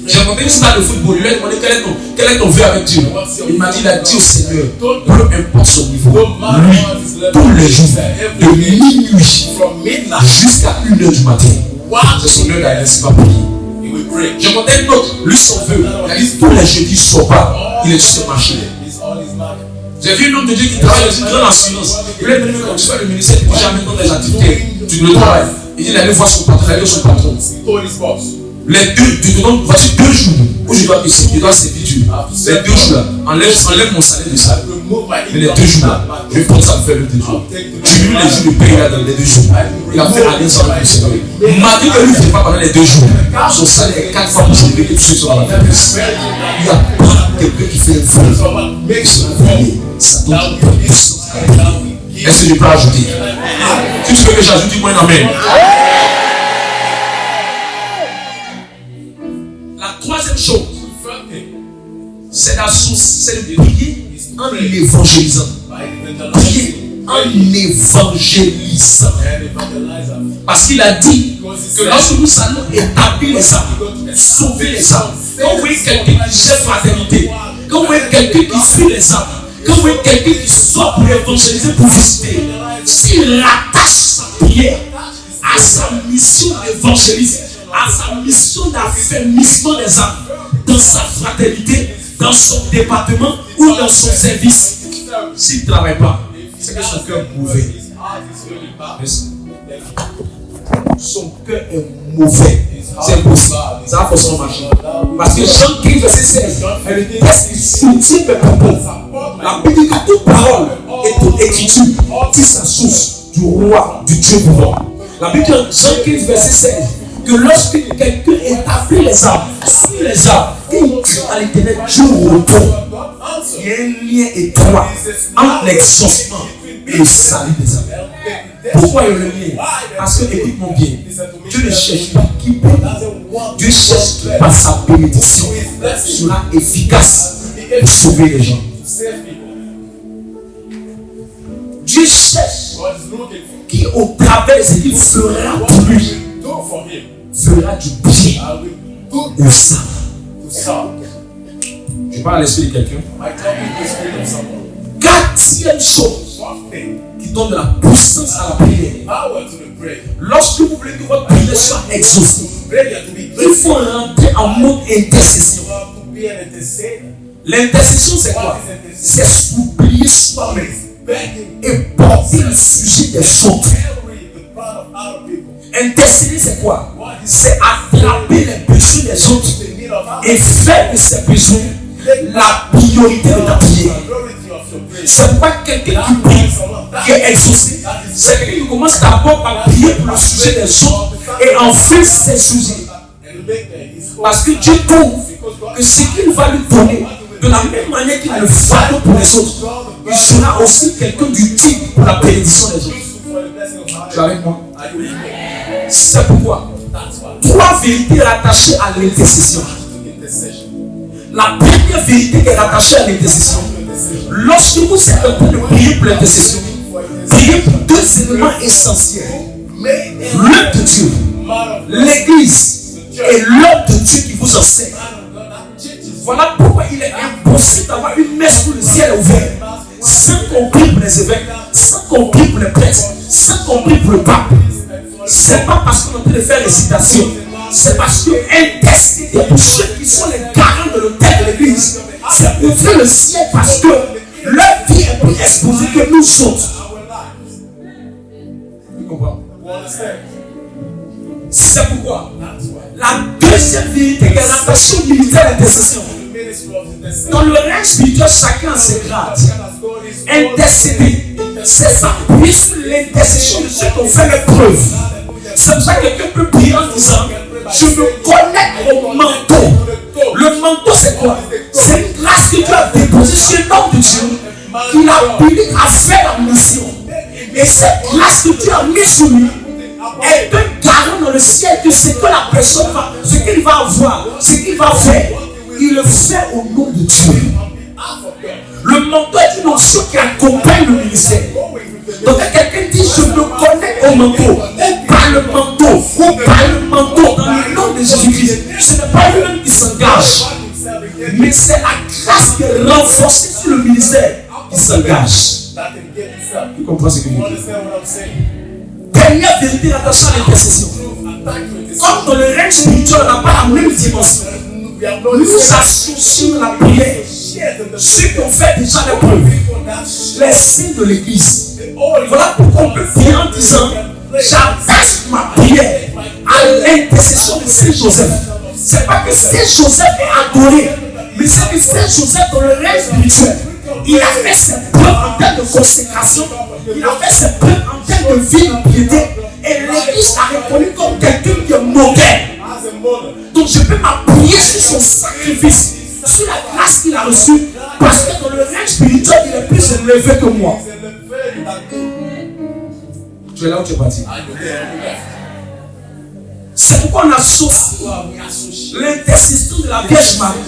J'ai rencontré une star de football. Il lui a demandé quel est ton vœu avec Dieu. Il m'a dit, il a dit au Seigneur, peu importe son niveau, lui, tous les jours, de minuit jusqu'à 1h du matin, c'est son heure d'aller, c'est pas prier. J'ai rencontré un autre, lui son vœu, il a dit tous les jeudis, je ne sors pas, il est sur le marché. J'ai vu un homme de Dieu qui travaille dans une grande assurance. Il lui a demandé, quand tu fais le ministère, tu ne peux jamais dans les activités, tu ne travailles. Il dit d'aller voir son patron, d'aller son patron. Les deux, tu te donnes, voici 2 jours où je dois servir Dieu. Les 2 jours là, enlève mon salaire de ça. Mais les 2 jours là, je vais prendre ça pour faire le 2 jours. Tu lui les jours de paye là dans les 2 jours. Il a fait alliance avec le Seigneur. Malgré que lui ne fait pas pendant les 2 jours, son salaire est 4 fois plus élevé que tous ceux qui sont dans la tête. Il n'y a pas quelqu'un qui fait un feu. Ça donne une puissance. Est-ce que je peux ajouter? Si tu veux que j'ajoute, dis-moi un amen. La troisième chose, c'est de prier en évangélisant. Prier en évangélisant. Parce qu'il a dit que lorsque nous allons établir les âmes, sauver les âmes, quand vous voyez quelqu'un qui gère fraternité, quand vous voyez quelqu'un qui suit les âmes, quand vous voyez quelqu'un qui sort pour évangéliser, pour visiter, s'il attache sa prière à sa mission d'évangélisme, à sa mission d'affermissement des âmes, dans sa fraternité, dans son département ou dans son service, s'il ne travaille pas, c'est que son cœur est mauvais. Son cœur est mauvais. C'est impossible. Ça va forcément marcher. Parce que Jean 15, verset 16, elle dit qu'est-ce qui soutient mes propos. La Bible dit que toute parole et toute écriture tire sa source du roi, du Dieu vivant. La Bible dit en Jean 15, verset 16, que lorsque quelqu'un établit les âmes, suit les âmes, et il crie à l'Éternel, Dieu retourne. Il y a un lien étroit entre l'exaucement et le salut des âmes. Pourquoi il y a le lien? Parce que, écoute-moi bien, Dieu ne cherche pas qui bénit. Dieu cherche qui par sa bénédiction sera efficace pour sauver les gens. Dieu cherche qui, au travers de ce qu'il fera pour lui, fera du bien au sang. Je parle à l'esprit de quelqu'un. Quatrième chose qui donne de la puissance à la prière. Lorsque vous voulez que votre prière soit exaucée, il faut rentrer en mode intercession. L'intercession, c'est quoi? C'est s'oublier soi-même et porter le sujet des autres. Intercéder, c'est quoi? C'est attraper les besoins des autres et faire de ces besoins la priorité de ta prière. C'est pas quelqu'un qui prie, qui est exaucé. C'est quelqu'un qui commence d'abord par prier pour le sujet des autres et en fait ses sujets. Parce que Dieu trouve que ce qu'il va lui donner, de la même manière qu'il le fait pour les autres, il sera aussi quelqu'un d'utile pour la bénédiction des autres. Tu es avec moi? C'est pourquoi 3 vérités rattachées à l'intercession. La première vérité qui est rattachée à l'intercession, lorsque vous êtes en train de prier pour l'intercession, priez pour 2 éléments essentiels: l'œuvre de Dieu, l'église, et l'œuvre de Dieu qui vous enseigne. Voilà pourquoi il est impossible d'avoir une messe où le ciel est ouvert sans qu'on prie pour les évêques, sans qu'on prie pour les prêtres, sans qu'on prie pour le pape. C'est pas parce qu'on est en train de faire récitation. C'est parce que intercéder pour ceux qui sont les garants de l'autel de l'église. C'est ouvrir le ciel parce que leur vie est plus exposée que nous autres. Tu comprends? C'est pourquoi la deuxième vérité est la passion militaire d'intercession. Dans le règne spirituel, chacun a ses grades. Intercéder, c'est s'appuyer sur l'intercession de ceux qui ont fait l'épreuve. C'est pour ça que quelqu'un peut prier en disant: je me connecte au manteau. Le manteau, c'est quoi? C'est une grâce que Dieu a déposée sur l'homme de Dieu qui l'habilite à faire la mission. Et cette grâce que Dieu a mise sur lui est un garant dans le ciel que ce que la personne va, ce qu'il va avoir, ce qu'il va faire, il le fait au nom de Dieu. Le manteau est une notion qui accompagne le ministère. Donc quelqu'un dit: je me connecte au manteau, ou par le manteau, ou par le manteau, dans le nom de Jésus-Christ. Ce n'est pas lui-même qui s'engage, mais c'est la grâce qui est renforcée sur le ministère qui s'engage. Tu comprends ce que je dis? Dernière vérité, attention à l'intercession. Comme dans le règne spirituel, on n'a pas la même dimension. Nous associons la prière ceux qui ont fait déjà l'épreuve, les signes de l'église. Voilà pourquoi on peut prier en disant: j'attache ma prière à l'intercession de Saint Joseph. C'est pas que Saint Joseph est adoré, mais c'est que Saint Joseph, dans le règne spirituel, il a fait ses preuves en termes de consécration, il a fait ses preuves en termes de vie de piété, et l'église l'a reconnu comme quelqu'un qui est modèle. Donc je peux m'appuyer sur son sacrifice, sur la grâce qu'il a reçue, parce que dans le règne spirituel, il est plus élevé que moi. Tu es là où tu es parti? C'est pourquoi on associe l'intercession de la Vierge Marie.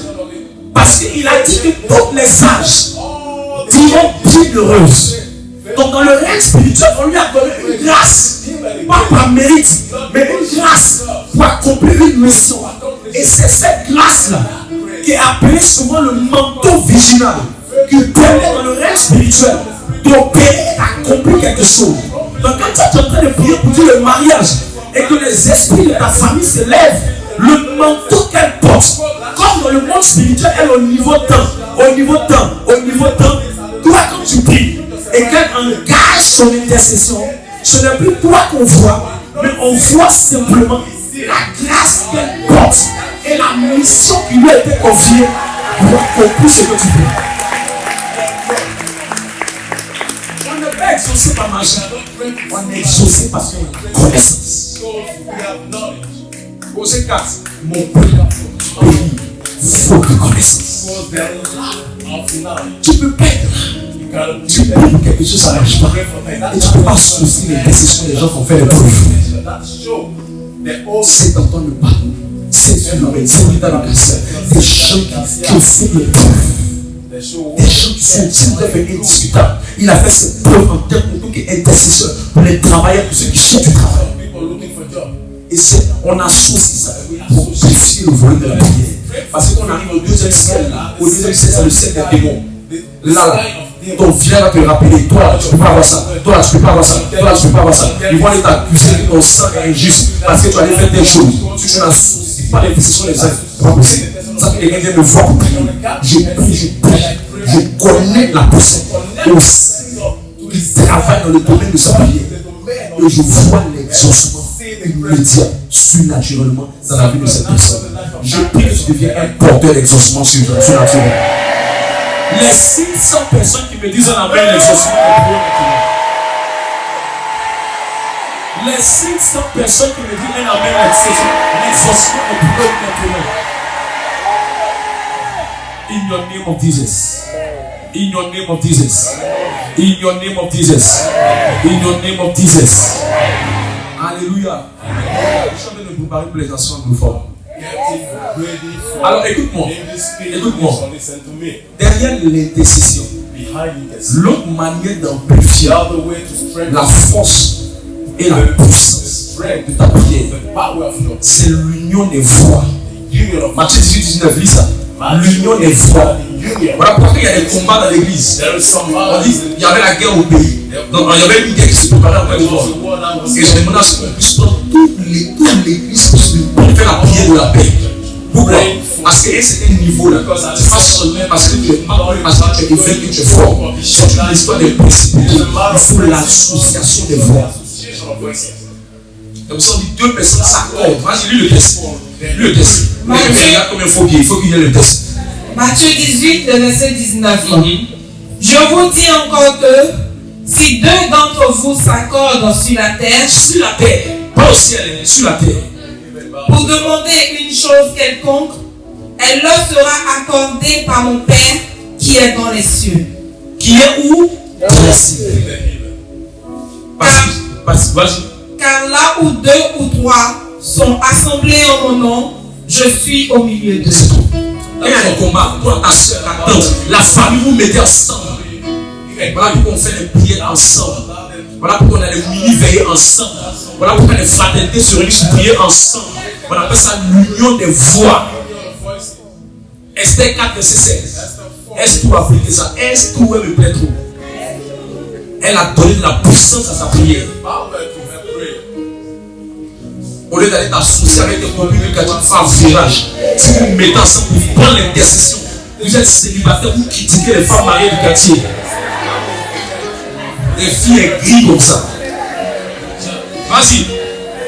Parce qu'il a dit que toutes les âges diront bienheureuse. Donc dans le règne spirituel, on lui a donné une grâce, pas par mérite, mais une grâce pour accomplir une mission. Et c'est cette grâce-là qui est appelée souvent le manteau vigilant, qui permet dans le règne spirituel d'opérer et d'accomplir quelque chose. Donc quand tu es en train de prier pour dire le mariage et que les esprits de ta famille se lèvent, le manteau qu'elle porte, comme dans le monde spirituel, elle est au niveau temps, au niveau temps, au niveau temps. Toi, quand tu pries et qu'elle engage son intercession, ce n'est plus toi qu'on voit, mais on voit simplement la grâce qu'elle porte et la mission qui lui a été confiée pour accomplir ce que tu veux. On ne peut pas exaucer par magie, on est exaucé parce qu'on a connaissance. Posez 4. Mon pays, faut de connaissance. Tu peux pas être là. Tu peux pour quelque chose, ça ne marche pas. Et tu ne peux pas soucier les décisions des gens qui ont fait les preuves. C'est dans ton pas. C'est sur la médecine, dans la personne. Des gens qui ont fait les preuves. Des gens qui sont indiscutables. Il a fait ses preuves en termes d'intercession pour les travailleurs, pour ceux qui cherchent du travail. Et on associe ça pour amplifier le volume de la prière. Parce qu'on arrive au deuxième ciel. Au deuxième ciel, c'est le ciel des démons. Là, ton fier va te rappeler: toi, tu ne peux pas avoir ça. Toi, tu ne peux pas avoir ça. Toi, tu ne peux pas avoir ça. Ils vont aller t'accuser que ton sang est injuste parce que tu allais faire des choses. Tu n'associes pas l'intercession des hommes. C'est pas possible. Ça fait que quelqu'un vient me voir pour prier. Je prie. Je connais la personne qui travaille dans le domaine de sa prière. Et je vois l'exaucement immédiat, surnaturellement, dans la vie de cette personne. Je prie que tu deviens un porteur d'exaucement surnaturel. Les 600 personnes qui me disent en amen l'exaucement est plus naturel. Les 600 personnes qui me disent en amen l'exaucement est plus naturel. In your name of Jesus. In your name of Jesus. In your name of Jesus. In your name of Jesus. Alléluia. Je suis en train de préparer pour les actions de forme. Alors écoute-moi. Écoute-moi. Derrière l'intercession, l'autre manière d'amplifier la force et la puissance de ta prière, c'est l'union des voix. Matthieu 18, 19, lis ça. L'union des voix Voilà pourquoi il y a des combats dans l'église. On dit il y avait la guerre au pays. Donc il y avait une guerre qui se préparait en Côte d'Ivoire. Et je demande à ce qu'on puisse prendre toute l'église pour faire la prière de la paix. Pourquoi? Parce qu'à un certain niveau là, c'est pas seulement parce que tu es pas parce que tu es fait que tu es fort. C'est une histoire de principauté. Il faut l'association des voix. Comme ça on dit deux personnes s'accordent. Vas-y, lis le texte. Lis le texte. Regarde comme il faut qu'il y ait le texte. Matthieu 18, le verset 19. Je vous dis encore que si deux d'entre vous s'accordent sur la terre, pas au ciel, sur la terre, pour demander une chose quelconque, elle leur sera accordée par mon Père qui est dans les cieux. Qui est où? Dans les cieux. Vas-y. Car là où deux ou trois sont assemblés en mon nom, je suis au milieu d'eux. Quand il y a un combat, toi, ta soeur, ta tante, la famille, vous mettez ensemble. Voilà pourquoi on fait des prières ensemble. Voilà pourquoi on a des mini-veillées ensemble. Voilà pourquoi les fraternités se réunissent pour prier ensemble. On appelle ça l'union des voix. Esther 4, verset 16. Est-ce que vous appliquez ça? Est-ce que vous me plaît trop? Elle a donné de la puissance à sa prière. Au lieu d'aller t'associer avec des copines qui ont fait un virage, si vous vous mettez ensemble pour prendre l'intercession, vous êtes célibataire, vous critiquez les femmes mariées du quartier. Les filles aigries comme ça. Vas-y.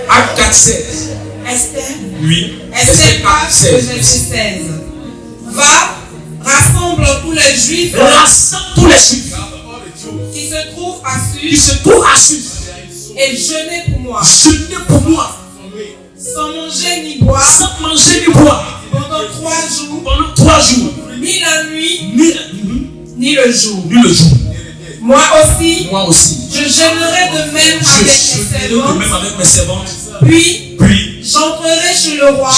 Acte 4, 16. Esther. Oui. Esther 4, verset 16. Va, rassemble tous les juifs. Rassemble tous les juifs qui se trouvent à Suse. Et jeûnez pour moi. Jeûnez pour moi. Sans manger ni boire. Sans manger ni boire. Pendant 3 jours. Pendant 3 jours. Ni la nuit. Ni le jour. Ni le jour. Moi aussi. Je jeûnerai de même avec mes servantes. Puis j'entrerai chez le roi.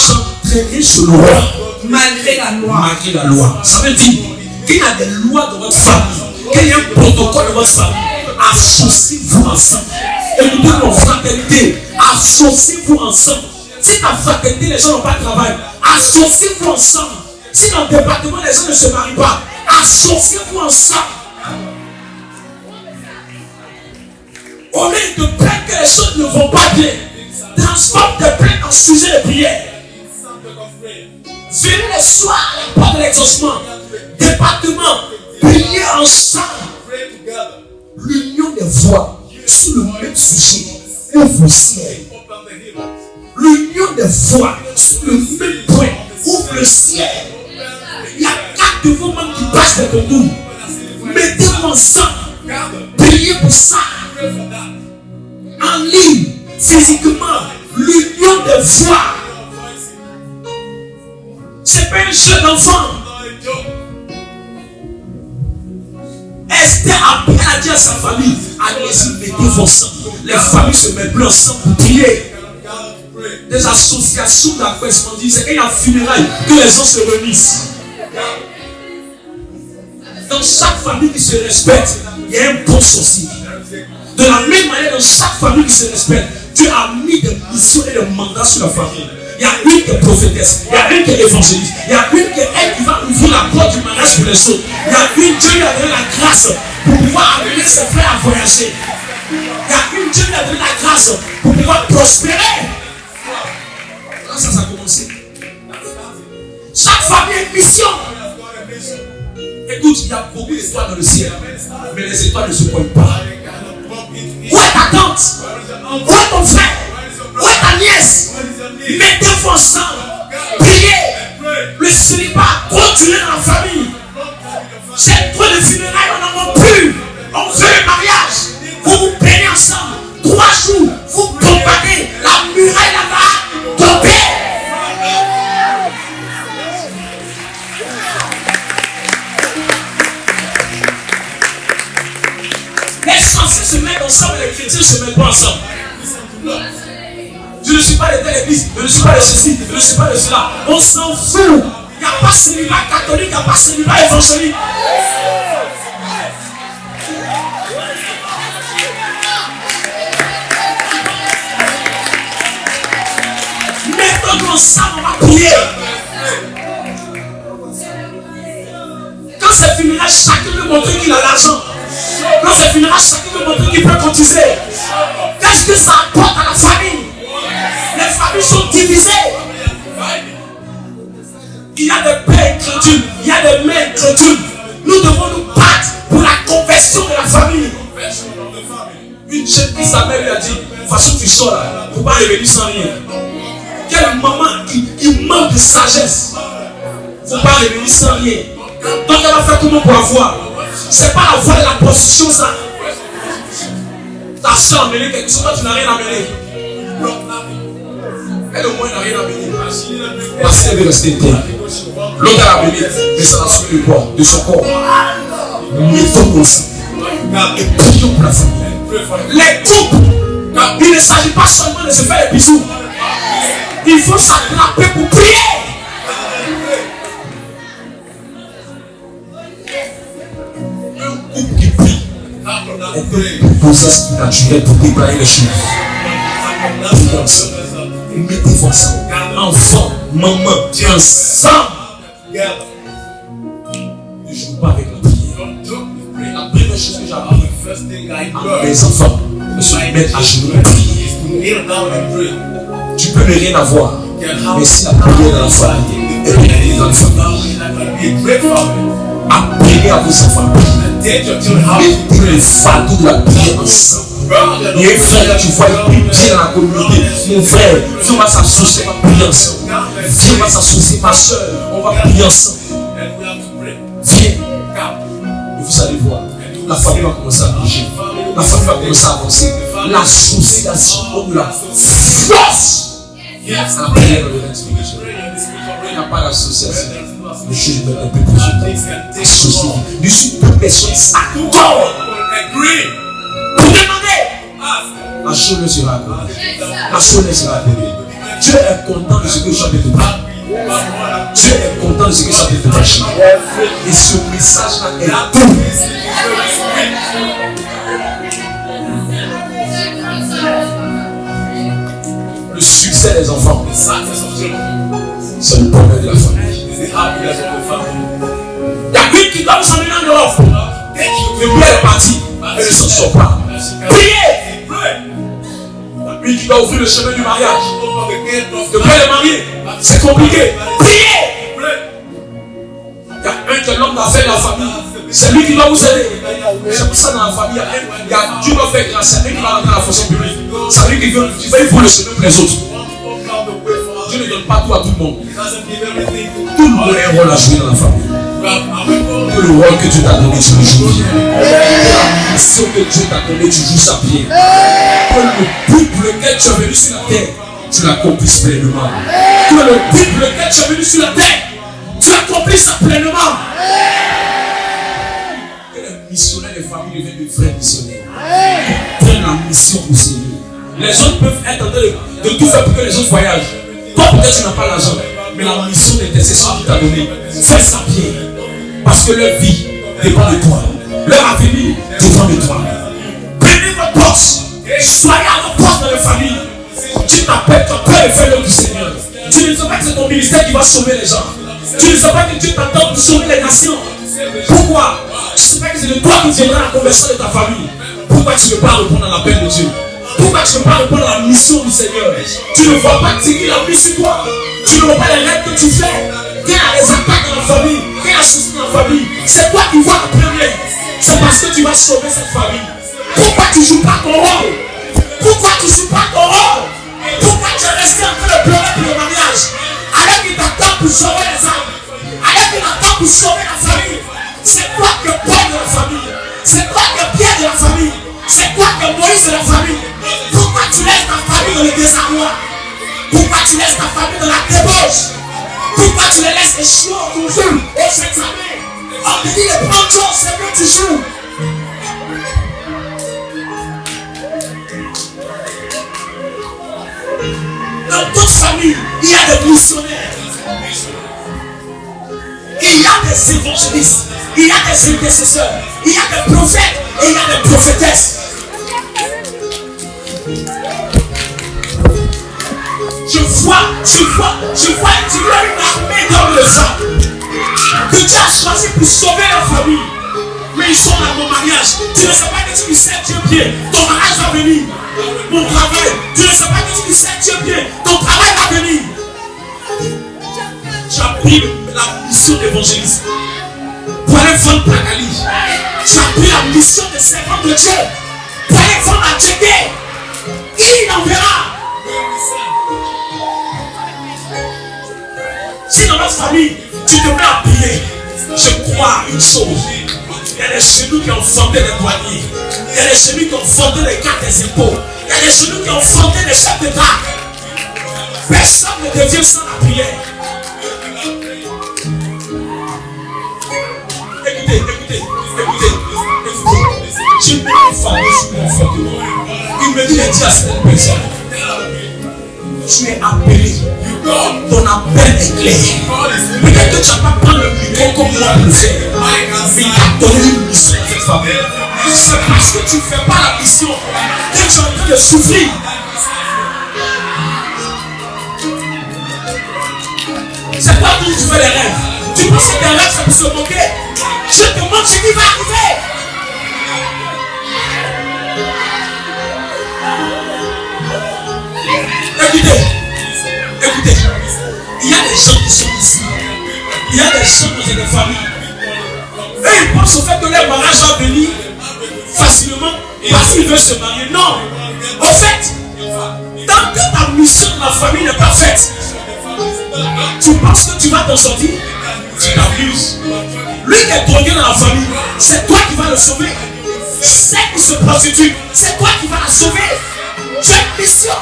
Malgré la loi. Ça veut dire qu'il y a des lois dans votre famille. Qu'il y a un protocole dans votre famille. Associez-vous ensemble. Et nous devons fraternité. Associez-vous ensemble. Si dans la fraternité, les gens n'ont pas de travail, associez-vous ensemble. Si dans le département, les gens ne se marient pas, associez-vous ensemble. Au lieu de plaindre que les choses ne vont pas bien, transforme tes plaintes en sujet de prière. Venez le soir à la porte de l'exaucement. Département, priez ensemble. L'union des voix sur le même sujet. Ouvre le ciel. L'union des voix sur le même point. Ouvre le ciel. Il y a 4 de vos membres qui passent des concours. Mettez-vous ensemble. Priez pour ça. En ligne, physiquement, l'union des voix. C'est pas un jeu d'enfant. Esther a dit à sa famille, allez-y, mettez-vous ensemble. Les familles se mettent plus ensemble pour prier. Des associations d'apprentissage, c'est qu'il y a un funérail que les gens se réunissent. Dans chaque famille qui se respecte, il y a un bon sorcier. De la même manière, dans chaque famille qui se respecte, Dieu a mis des missions et des mandats sur la famille. Il y a une qui est prophétesse, il y a une qui est évangéliste, il y a une qui est elle qui va ouvrir la porte du mariage pour les autres. Il y a une Dieu lui a donné la grâce pour pouvoir amener ses frères à voyager. Il y a une Dieu lui a donné la grâce pour pouvoir prospérer. Quand ça a commencé, chaque famille a une mission. Écoute, il y a beaucoup d'étoiles dans le ciel, mais les étoiles ne se pointent pas. Où est ta tante? Où est ton frère? Où est ta nièce? Mettez-vous ensemble. Priez. Le célibat continue dans la famille. C'est trop de funérailles, on n'en veut plus. On veut le mariage. Vous vous plaignez ensemble. 3 jours, vous bombardez. La muraille là-bas tombée. Les Français se mettent ensemble, les chrétiens se mettent pas ensemble. Je ne suis pas de telle église, je ne suis pas de ceci, je ne suis pas de cela. On s'en fout. Il n'y a pas célibat catholique, il n'y a pas célibat évangélique. Mettons-nous ensemble, on va prier. veut montrer qu'il a l'argent. Quand c'est finira, chacun veut montrer qu'il peut cotiser. Qu'est-ce que ça apporte à la famille? Les familles sont divisées. Il y a des pères incrédules, il y a des mères incrédules. Nous devons nous battre pour la conversion de la famille. Une jeune fille, sa mère lui a dit, de toute façon tu sors là, il ne faut pas revenir sans rien. Quelle maman qui manque de sagesse. Il ne faut pas revenir sans rien. Donc elle va faire comment pour avoir? C'est pas la voie de la prostitution ça. Ta soeur a amené quelque chose, toi tu n'as rien amené. Elle au moins n'a rien amené. Parce qu'elle veut rester terre. L'autre a amené, mais ça l'a suivi de son corps. Mettons ensemble. Et prions pour la famille. Les couples, il ne s'agit pas seulement de se faire des bisous. Il faut s'attraper pour prier. Un couple qui prie, on peut poser ce naturel pour déployer les choses. Priez ensemble. Mettez-vous ensemble. Enfants, maman, ensemble. Ne joue pas avec la prière. La première chose que j'ai appris à mes enfants, de se mettre à genoux pour prier. Tu peux ne rien avoir, mais si la prière dans la famille est bien dans la famille, apprenez à vos enfants. Mettez le fardeau de la prière ensemble. Il y a un frère, tu vois, il prie bien dans la communauté. Mon frère, viens, on va s'associer, on va prier ensemble. Viens, on va s'associer, ma soeur, on va prier ensemble. Viens. Et vous allez voir, la famille va commencer à bouger. La famille va commencer à avancer. L'association comme la force. C'est la prière dans le règne spirituel. Il n'y a pas d'association. Les choses doivent être un peu plus associées. Nous sommes deux personnes d'accord pour demander. La chose ne sera accordée. La chose ne sera accordée. Dieu est content de ce que chacun te dit. Dieu est content de ce que chacun te dit. Et ce message-là est tout. Le succès des enfants, c'est le bonheur de la famille. Il y a une qui doit vous emmener en Europe. Le père est parti, mais les autres ne sont pas. Priez! Il y a une qui doit ouvrir le chemin du mariage. Le père est marié, c'est compliqué. Priez! Il y a un qui est l'homme d'affaires de la famille. C'est lui qui doit vous aider. C'est pour ça dans la famille, Dieu doit faire grâce à un qui va rentrer dans la fonction publique. C'est lui qui veut pour le chemin pour les autres. Dieu ne donne pas tout à tout le monde. Tout le monde a un rôle à jouer dans la famille. Que le rôle que Dieu t'a donné, tu le joues bien. Que la mission que Dieu t'a donnée, tu joues ça bien. Que le but pour lequel tu es venu sur la terre, tu l'accomplisses pleinement. Que le but pour lequel tu es venu sur la terre, tu l'accomplisses ça pleinement. Que les missionnaires des familles deviennent de vrais missionnaires. Prennent la mission au Seigneur. Les autres peuvent être en train de tout faire pour que les autres voyagent. Toi, peut-être tu n'as pas l'argent, mais la mission d'intercession qu'il t'a donnée, fais ça bien. Parce que leur vie dépend de toi. Leur avenir dépend de toi. Prenez votre poste. Soyez à votre poste dans la famille. Tu t'appelles, tu as peur de faire l'œuvre du Seigneur. Tu ne sais pas que c'est ton ministère qui va sauver les gens. Tu ne sais pas que Dieu t'attend pour sauver les nations. Pourquoi? Tu ne sais pas que c'est de toi qui viendra la conversion de ta famille. Pourquoi tu ne peux pas répondre à l'appel de Dieu? Pourquoi tu ne peux pas répondre à la mission du Seigneur? Tu ne vois pas ce qu'il a mis sur toi. Tu ne vois pas les rêves que tu fais. Quand il y a des attaques dans la famille, quand il y a un souci dans la famille, c'est toi qui vois la première. C'est parce que tu vas sauver cette famille. Pourquoi tu ne joues pas ton rôle? Pourquoi tu ne joues pas ton rôle? Pourquoi tu es resté en train de pleurer pour le mariage? Alors qu'il t'attend pour sauver les âmes. Alors qu'il t'attend pour sauver la famille. C'est toi qui es Paul de la famille. C'est toi qui es Pierre de la famille. C'est toi qui es Moïse de la famille. Pourquoi tu laisses ta famille dans le désarroi? Pourquoi tu laisses ta famille dans la débauche? Pourquoi tu les laisses échouer au concours, aux examens? On te dit de prendre chose, c'est que tu joues. Dans toute famille, il y a des missionnaires. Il y a des évangélistes. Il y a des intercesseurs. Il y a des prophètes et il y a des prophétesses. Je vois une armée d'hommes de femmes que Dieu a choisi pour sauver la famille. mais ils sont dans mon mariage. Tu ne sais pas que tu lui sais Dieu bien, ton mariage va venir. Mon travail, tu ne sais pas que tu lui sais Dieu bien, ton travail va venir. Tu as pris la mission d'évangéliste pour aller vendre Pagali. Tu as pris la mission de servant de Dieu pour aller vendre à Tchéké. Il enverra. Si dans notre famille, tu te mets à prier, je crois une chose. Il y a des chez nous qui ont fondé les douaniers. Il y a des chez nous qui ont fondé les cartes des impôts. Il y a des chez nous qui ont fondé les chefs d'État. Personne ne devient sans la prière. Écoutez. Je mets une famille sur mon photo. Il me dit à cette personne, tu es appelé. Ton appel est clair. Peut-être que tu n'as pas prendre le micro comme moi le fais. Mais il a donné une mission à cette famille. C'est parce que tu ne fais pas la mission que tu es en train de souffrir. C'est pas tout que tu fais les rêves. Tu penses que tes rêves ça peut se moquer. Je te demande ce qui va arriver. Écoutez, il y a des gens qui sont ici. Il y a des gens dans des familles. Eux, ils pensent au fait que leur mariage va venir facilement parce qu'ils veulent se marier. Non. Au fait, tant que ta mission dans la famille n'est pas faite, tu penses que tu vas t'en sortir? Tu t'abuses. Lui qui est drogué dans la famille, c'est toi qui vas le sauver. Celle qui se prostitue, c'est toi qui vas la sauver. Tu as une mission.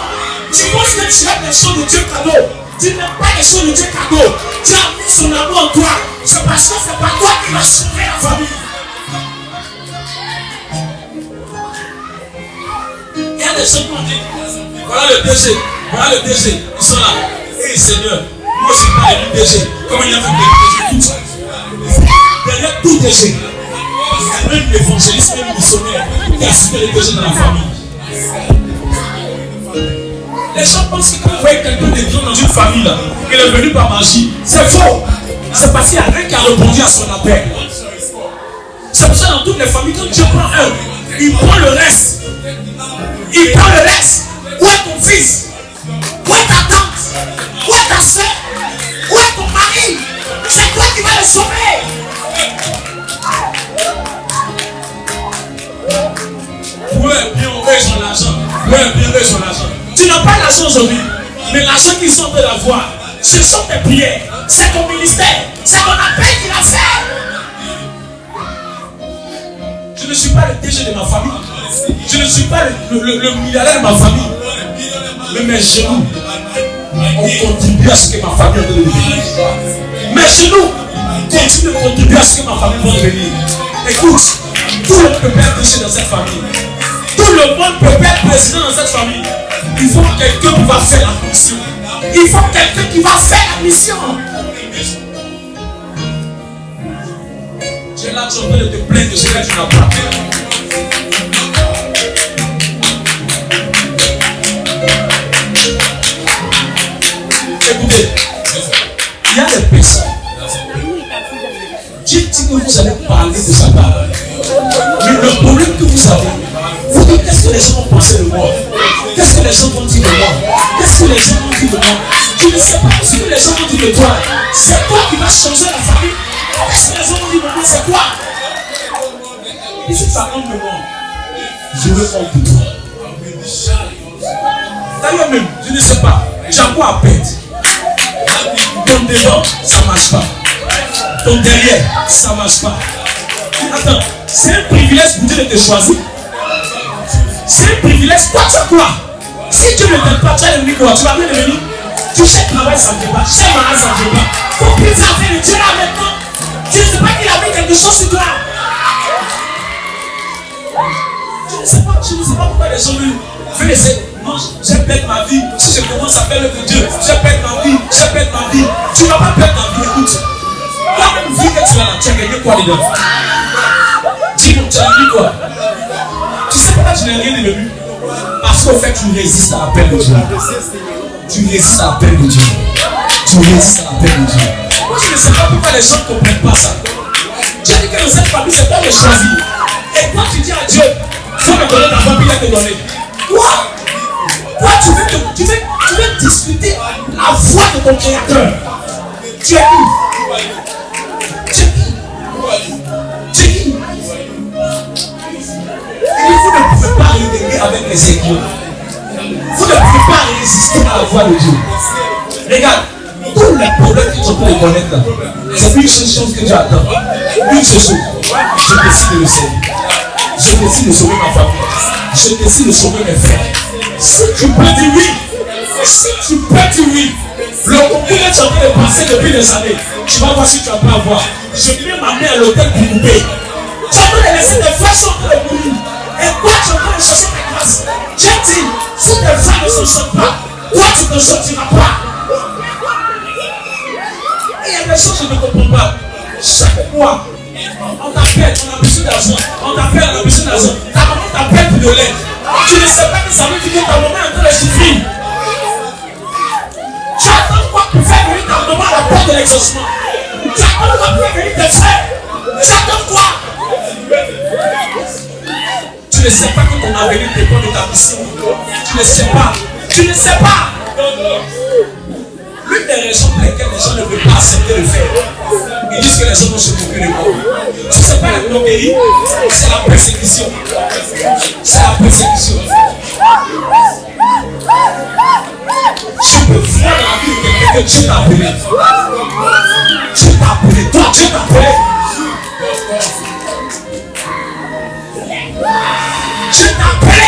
Tu penses que tu as les choses de Dieu cadeau. Tu n'as pas les choses de Dieu cadeau. Tu as mis son amour en toi. C'est parce que c'est pas toi qui vas sauver la famille. Il y a des gens qui ont dit, voilà le DG, ils sont là. Hé Seigneur, moi je suis pas élu DG. Comment il a fait que DG tout ça? Derrière tout DG, il y a même l'évangéliste, même missionnaire qui a assisté les DG dans la famille. Les gens pensent que quand vous voyez quelqu'un de grand dans une famille là, qu'il est venu par magie, c'est faux. C'est parce qu'il y a rien qui a répondu à son appel. C'est pour ça dans toutes les familles, quand Dieu prend un, il prend le reste. Il prend le reste. Où est ton fils? Où est ta tante? Où est ta soeur? Où est ton mari? C'est toi qui vas le sauver. Ouais, bien, ils ont l'argent. Tu n'as pas l'argent aujourd'hui, mais l'argent qu'ils sont de l'avoir, ce sont tes prières, c'est ton ministère, c'est ton appel qu'il a fait. Je ne suis pas le DG de ma famille, je ne suis pas le milliardaire de ma famille, mais mes genoux ont contribué à ce que ma famille va devenir. Mes genoux continuent de contribuer à ce que ma famille va devenir. Écoute, tout le monde peut être DG dans cette famille. Tout le monde peut être président dans cette famille. Il faut quelqu'un qui va faire la mission. Il faut quelqu'un qui va faire la mission. Tu es là, tu es en train de te plaindre de ce que tu n'as pas. Écoutez, il y a des personnes. Dieu dit que vous allez parler de sa part. Mais le problème que vous avez, vous dites qu'est-ce que les gens vont penser de moi? Qu'est-ce que les gens vont dire de moi? Qu'est-ce que les gens vont dire de moi? Tu ne sais pas ce que les gens vont dire de toi. C'est toi qui vas changer la famille. Qu'est-ce que les gens vont dire de moi? C'est quoi? Et si tu as honte de moi, je veux honte de toi. D'ailleurs même, je ne sais pas, j'avoue à peine. Ton devant, ça ne marche pas. Ton derrière, ça ne marche pas. Attends, c'est un privilège pour Dieu de te choisir. C'est un privilège. Toi, tu as quoi? Si Dieu ne t'aime pas, tu as devenu quoi? Tu vas bien devenir. Tu cherches travail, ça ne te va. Tu cherches malade, ça ne te va. Il faut plus faire de Dieu là maintenant. Tu ne sais pas qu'il a mis quelque chose sur toi. Je ne sais pas pourquoi les gens veulent essayer. Non, je perdre ma vie. Si je commence à faire le de Dieu, je perds ma vie. Tu ne vas pas perdre ta vie, écoute. La même vie que tu as là, tu as gagné quoi dedans? Dis-moi, tu as gagné quoi? Tu sais pourquoi tu n'as rien élevé? Parce qu'au fait, tu résistes à l'appel de Dieu. Tu résistes à l'appel de Dieu. Moi, je ne sais pas pourquoi les gens ne comprennent pas ça. Dieu dit que dans cette famille, c'est toi qui choisis. Et toi, tu dis à Dieu, faut me donner ta famille, il a te donné. Toi, tu veux discuter la foi de ton créateur. Tu es qui? Tu es qui? Tu es qui? Et vous ne pouvez pas régner avec les aiguilles. Vous ne pouvez pas résister à la voix de Dieu. Regarde, tous les problèmes qui sont pour les connaître là, c'est une seule chose que Dieu attend. Une seule chose. Je décide de le servir. Je décide de sauver ma famille. Je décide de sauver mes frères. Si tu peux dire oui, si tu peux dire oui, le concours que tu es en train de passer depuis des années, tu vas voir si tu vas pas avoir. Je mets ma main à l'hôtel pour couper. Tu es en train de laisser des frères sont en train de mourir. Et toi, tu es en train de chercher ta grâce. Dieu dit, si tes frères ne s'en sortent pas, toi, tu ne sortiras pas. Et il y a des choses que je ne comprends pas. Chaque mois, on t'appelle, on a besoin d'argent. On t'appelle, on a besoin d'argent. Ta maman t'appelle pour de l'aide. Tu ne sais pas que ça veut dire que ta maman est en train de souffrir. Tu attends quoi pour faire venir ta maman à la porte de l'exaucement? Tu attends quoi pour faire venir tes frères? Tu attends quoi? Tu ne sais pas que ton avenir dépend de ta mission. Tu ne sais pas. Tu ne sais pas. L'une des raisons pour lesquelles les gens ne veulent pas accepter le faire, ils disent que les gens vont se moquer de moi. Tu ne sais pas la moquerie, c'est la persécution. C'est la persécution. Je peux voir dans la vie de quelqu'un que Dieu t'a appelé. Dieu t'a appelé. Toi, Dieu t'a appelé. Dieu t'a appelé.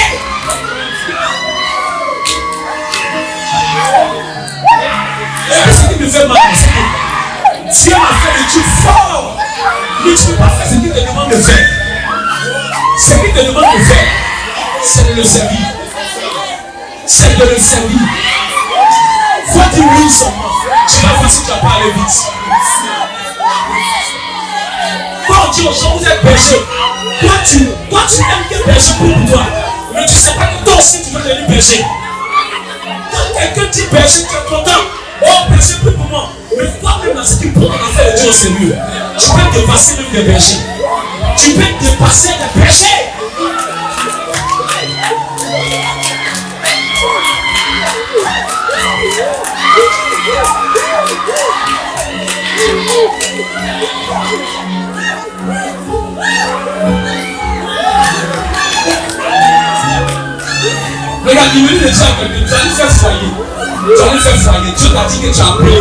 Et ce qui me fait mal, c'est que Dieu m'a fait des trucs forts. Mais tu ne peux pas faire ce qu'il te demande de faire. Ce qu'il te demande de faire, c'est de le servir. C'est de le servir. Faut dire oui seulement. Tu vas voir si tu vas pas aller vite. Quand on dit aux gens, vous êtes péchés. Toi, tu aimes que péché pour toi. Mais tu ne sais pas que toi aussi tu veux devenir péché. Quand quelqu'un dit péché, tu es content. Oh, péché plus pour moi. Mais toi-même, si tu prends ton affaire de Dieu au sérieux, tu peux dépasser même des péchés. Tu peux dépasser des péchés. Regarde, il me dit déjà que tu allais faire foyer. Tu allais faire foyer. Dieu t'a dit que tu as appelé.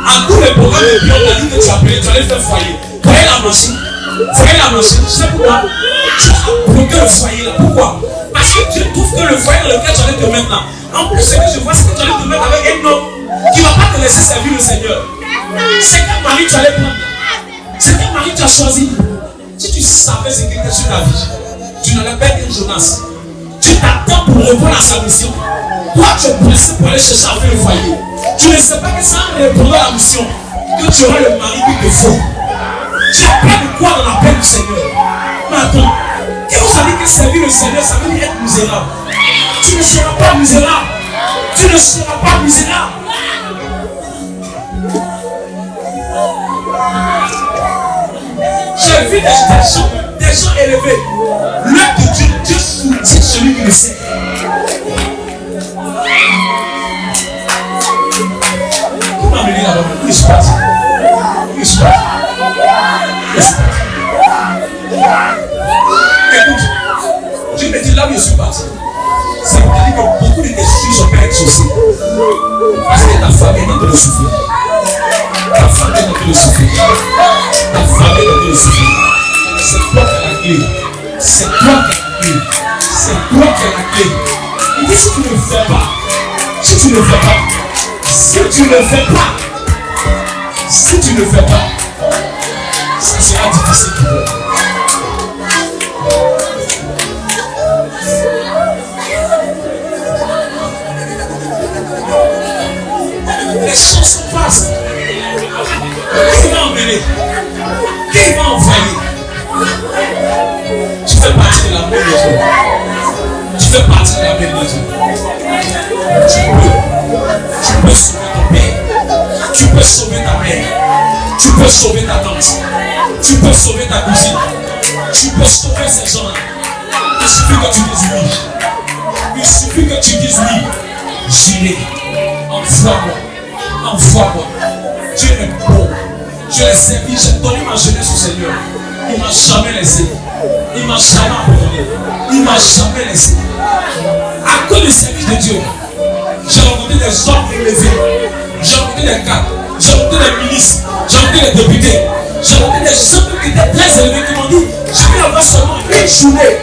À tous les programmes de Dieu, on t'a dit que tu as appelé. Tu allais faire foyer. Voyez la machine. Voyez la machine. Tu sais pourquoi? Tu as bloqué le foyer là. Pourquoi? Parce que Dieu trouve que le foyer dans lequel tu allais te mettre là. En plus, ce que je vois, c'est que tu allais te mettre avec un homme qui ne va pas te laisser servir le Seigneur. C'est quel mari tu allais prendre? C'est quel mari tu as choisi? Si tu savais ce qu'il y a sur ta vie, tu n'allais pas être un Jonas. Tu t'attends pour répondre à sa mission. Toi, tu es pressé pour aller chercher à faire le foyer. Tu ne sais pas que c'est en répondant à la mission que tu auras le mari qui te faut. Tu as plein de quoi dans la paix du Seigneur. Mais attends, qui vous a dit que servir le Seigneur, ça veut dire être misérable? Tu ne seras pas misérable. Tu ne seras pas misérable. J'ai vu des gens élevés. L'œuvre de Dieu, Dieu soutient celui qui le sait. Qui m'a amené là-bas? Où est-ce parti? Où est-ce parti? Où est-ce parti? Écoute, Dieu me dit là où je suis parti. Ça veut dire que beaucoup de tes filles sont pas exaucées. Parce que ta femme est en train de souffrir. Ta femme est en train de souffrir. Ta femme est en train de souffrir. C'est toi qui as la clé. C'est toi qui as la clé. C'est toi qui as la clé. Il dit si tu ne le fais pas, si tu ne le fais pas, si tu ne le fais pas, si tu ne le fais pas, ça sera difficile pour toi. Les choses sont vastes. Qui va emmener? Qui va envoyer? Tu fais partie de la main de Dieu. Tu fais partie de la main de Dieu. Tu peux sauver ton père. Tu peux sauver ta mère. Tu peux sauver ta tante. Tu peux sauver ta cousine. Tu peux sauver ces gens-là. Il suffit que tu dises oui. Il suffit que tu dises oui. J'irai. Envoie-moi. Envoie-moi. Dieu est bon. Je l'ai servi. J'ai donné ma jeunesse au Seigneur. Il ne m'a jamais laissé. Il ne m'a jamais abandonné. Il ne m'a jamais laissé. À cause du service de Dieu, j'ai rencontré des hommes élevés. J'ai rencontré des cadres. J'ai rencontré des ministres. J'ai rencontré des députés. J'ai rencontré des gens qui étaient très élevés qui m'ont dit, je vais avoir seulement une journée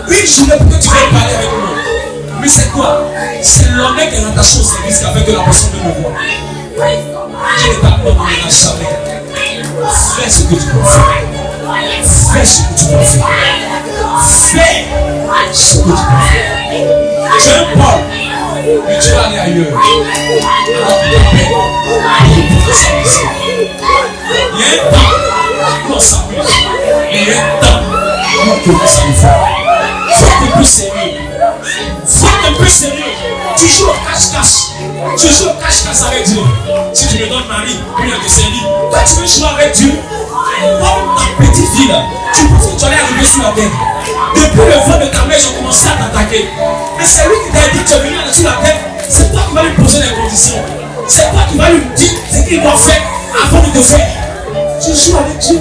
pour que tu viennes parler avec moi. Mais c'est quoi? C'est l'honneur qui est rattaché au service qui a fait que la personne veut me voir. Je ne t'abandonnerai jamais. Fais ce que tu dois faire. Fais ce que tu dois faire. Fais ce que tu dois faire. Tu es un Paul, mais tu vas aller ailleurs. Alors tu t'appelles pour s'amuser. Il y a un temps où on s'amuse. Il y a un temps où on commence à le faire. Faut être un peu sérieux. Faut être un peu sérieux. Tu joues au cache-cache. Tu joues au cache-cache avec Dieu. Si tu me donnes Marie, puis on te servir. Toi tu veux jouer avec Dieu. Comme ta petite fille là, tu penses que tu allais arriver sur la terre. Depuis le vent de ta mère, ils ont commencé à t'attaquer. Mais c'est lui qui t'a dit que tu es venu sur la terre. C'est toi qui vas lui poser les conditions. C'est toi qui vas lui dire ce qu'il doit faire avant de te faire. Tu joues avec Dieu.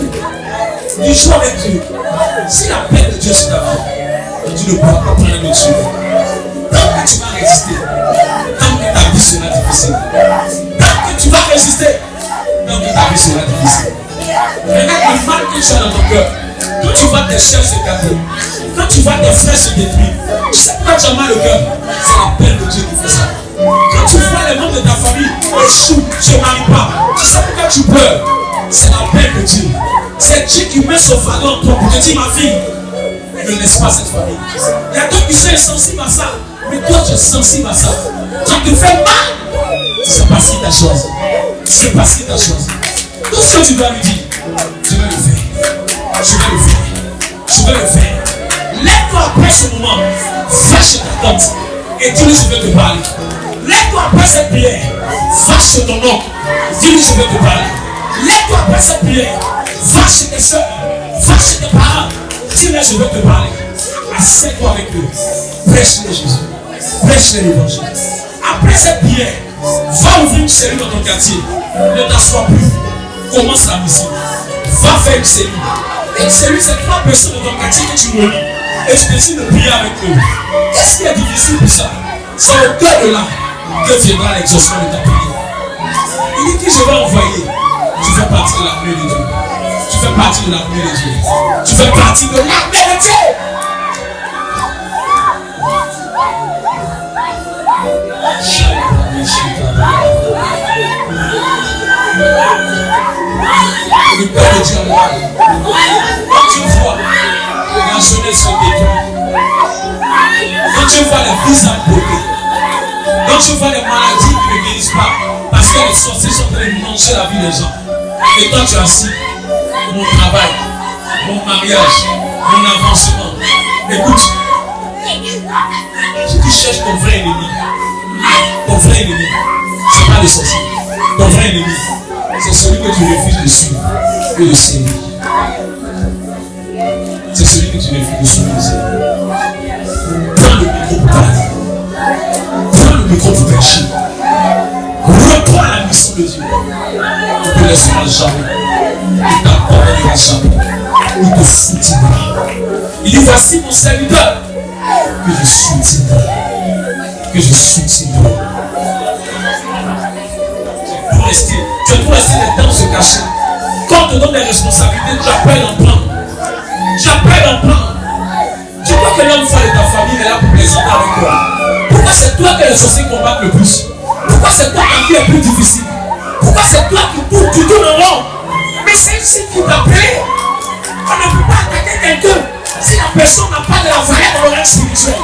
Tu joues avec Dieu. Si la paix de Dieu sur ta vie, tu ne pourras pas prendre un autre Dieu. Tant que tu vas résister, tant que ta vie sera difficile. Tant que tu vas résister, tant que ta vie sera difficile. Regarde le mal que tu as dans ton cœur. Quand tu vois tes chers se gâter, quand tu vois tes frères se détruire, tu sais pourquoi tu as mal au cœur? C'est la paix de Dieu qui fait ça. Quand tu vois les membres de ta famille échouent, ne se marient pas, tu sais pourquoi tu pleures? C'est la paix de Dieu. C'est Dieu qui met son fardeau en toi pour te dire, ma fille, ne laisse pas cette famille. Il y a d'autres qui sont insensibles à ça, mais toi tu es sensible à ça. Quand tu te fais mal, c'est pas si ta chose. C'est pas si ta chose. Tout ce que tu dois lui dire, je vais le faire. Je vais le faire. Je vais le faire. Lève-toi après ce moment. Va chez ta tante. Et dis-lui je vais te parler. Lève-toi après cette prière. Va chez ton oncle. Dis-lui je vais te parler. Lève-toi après cette prière. Va chez tes soeurs. Va chez tes parents. Dis-lui je vais te parler. Assieds-toi avec eux. Prêche-les Jésus. Prêche-les l'évangile. Après cette prière, va ouvrir une cellule dans ton quartier. Ne t'assois plus. Commence la mission. Va faire une cellule. Une cellule, c'est 3 personnes dans ton quartier que tu relis. Et tu décides de prier avec eux. Qu'est-ce qui est difficile pour ça? C'est au cœur de là que viendra l'exaucement de ta prière. Il dit que je vais envoyer. Tu fais partie de l'armée de Dieu. Tu fais partie de l'armée de Dieu. Tu fais partie de l'armée de Dieu. Le Père de Dieu en moi. Quand tu vois la jeunesse se détruire, quand tu vois les vies s'empoter, quand tu vois les maladies qui ne guérissent pas, parce que les sorciers sont en train de manger la vie des gens, et toi tu as assis, mon travail, mon mariage, mon avancement. Écoute, si tu cherches ton vrai ennemi, c'est pas le sorcier. Ton vrai ennemi, c'est celui que tu refuses de suivre et de servir. C'est celui que tu refuses de suivre et de servir. Prends le micro pour parler. Prends le micro pour prêcher. Reprends la mission de Dieu. Il ne te laissera jamais. Il ne t'abandonnera jamais. Il te soutiendra. Il dit voici mon serviteur que je soutiendrai. Que je soutiendrai. Tu dois rester les dents se cacher. Quand on te donne des responsabilités, tu appelles en plan. Tu appelles en plan. Tu crois que l'homme fort de ta famille est là pour plaisanter avec toi? Pourquoi c'est toi que les sorciers combattent le plus? Pourquoi c'est toi qui est plus difficile? Pourquoi c'est toi qui tournes en rond? Mais c'est ici qui t'appelle. On ne peut pas attaquer quelqu'un si la personne n'a pas de la valeur dans le règne spirituel.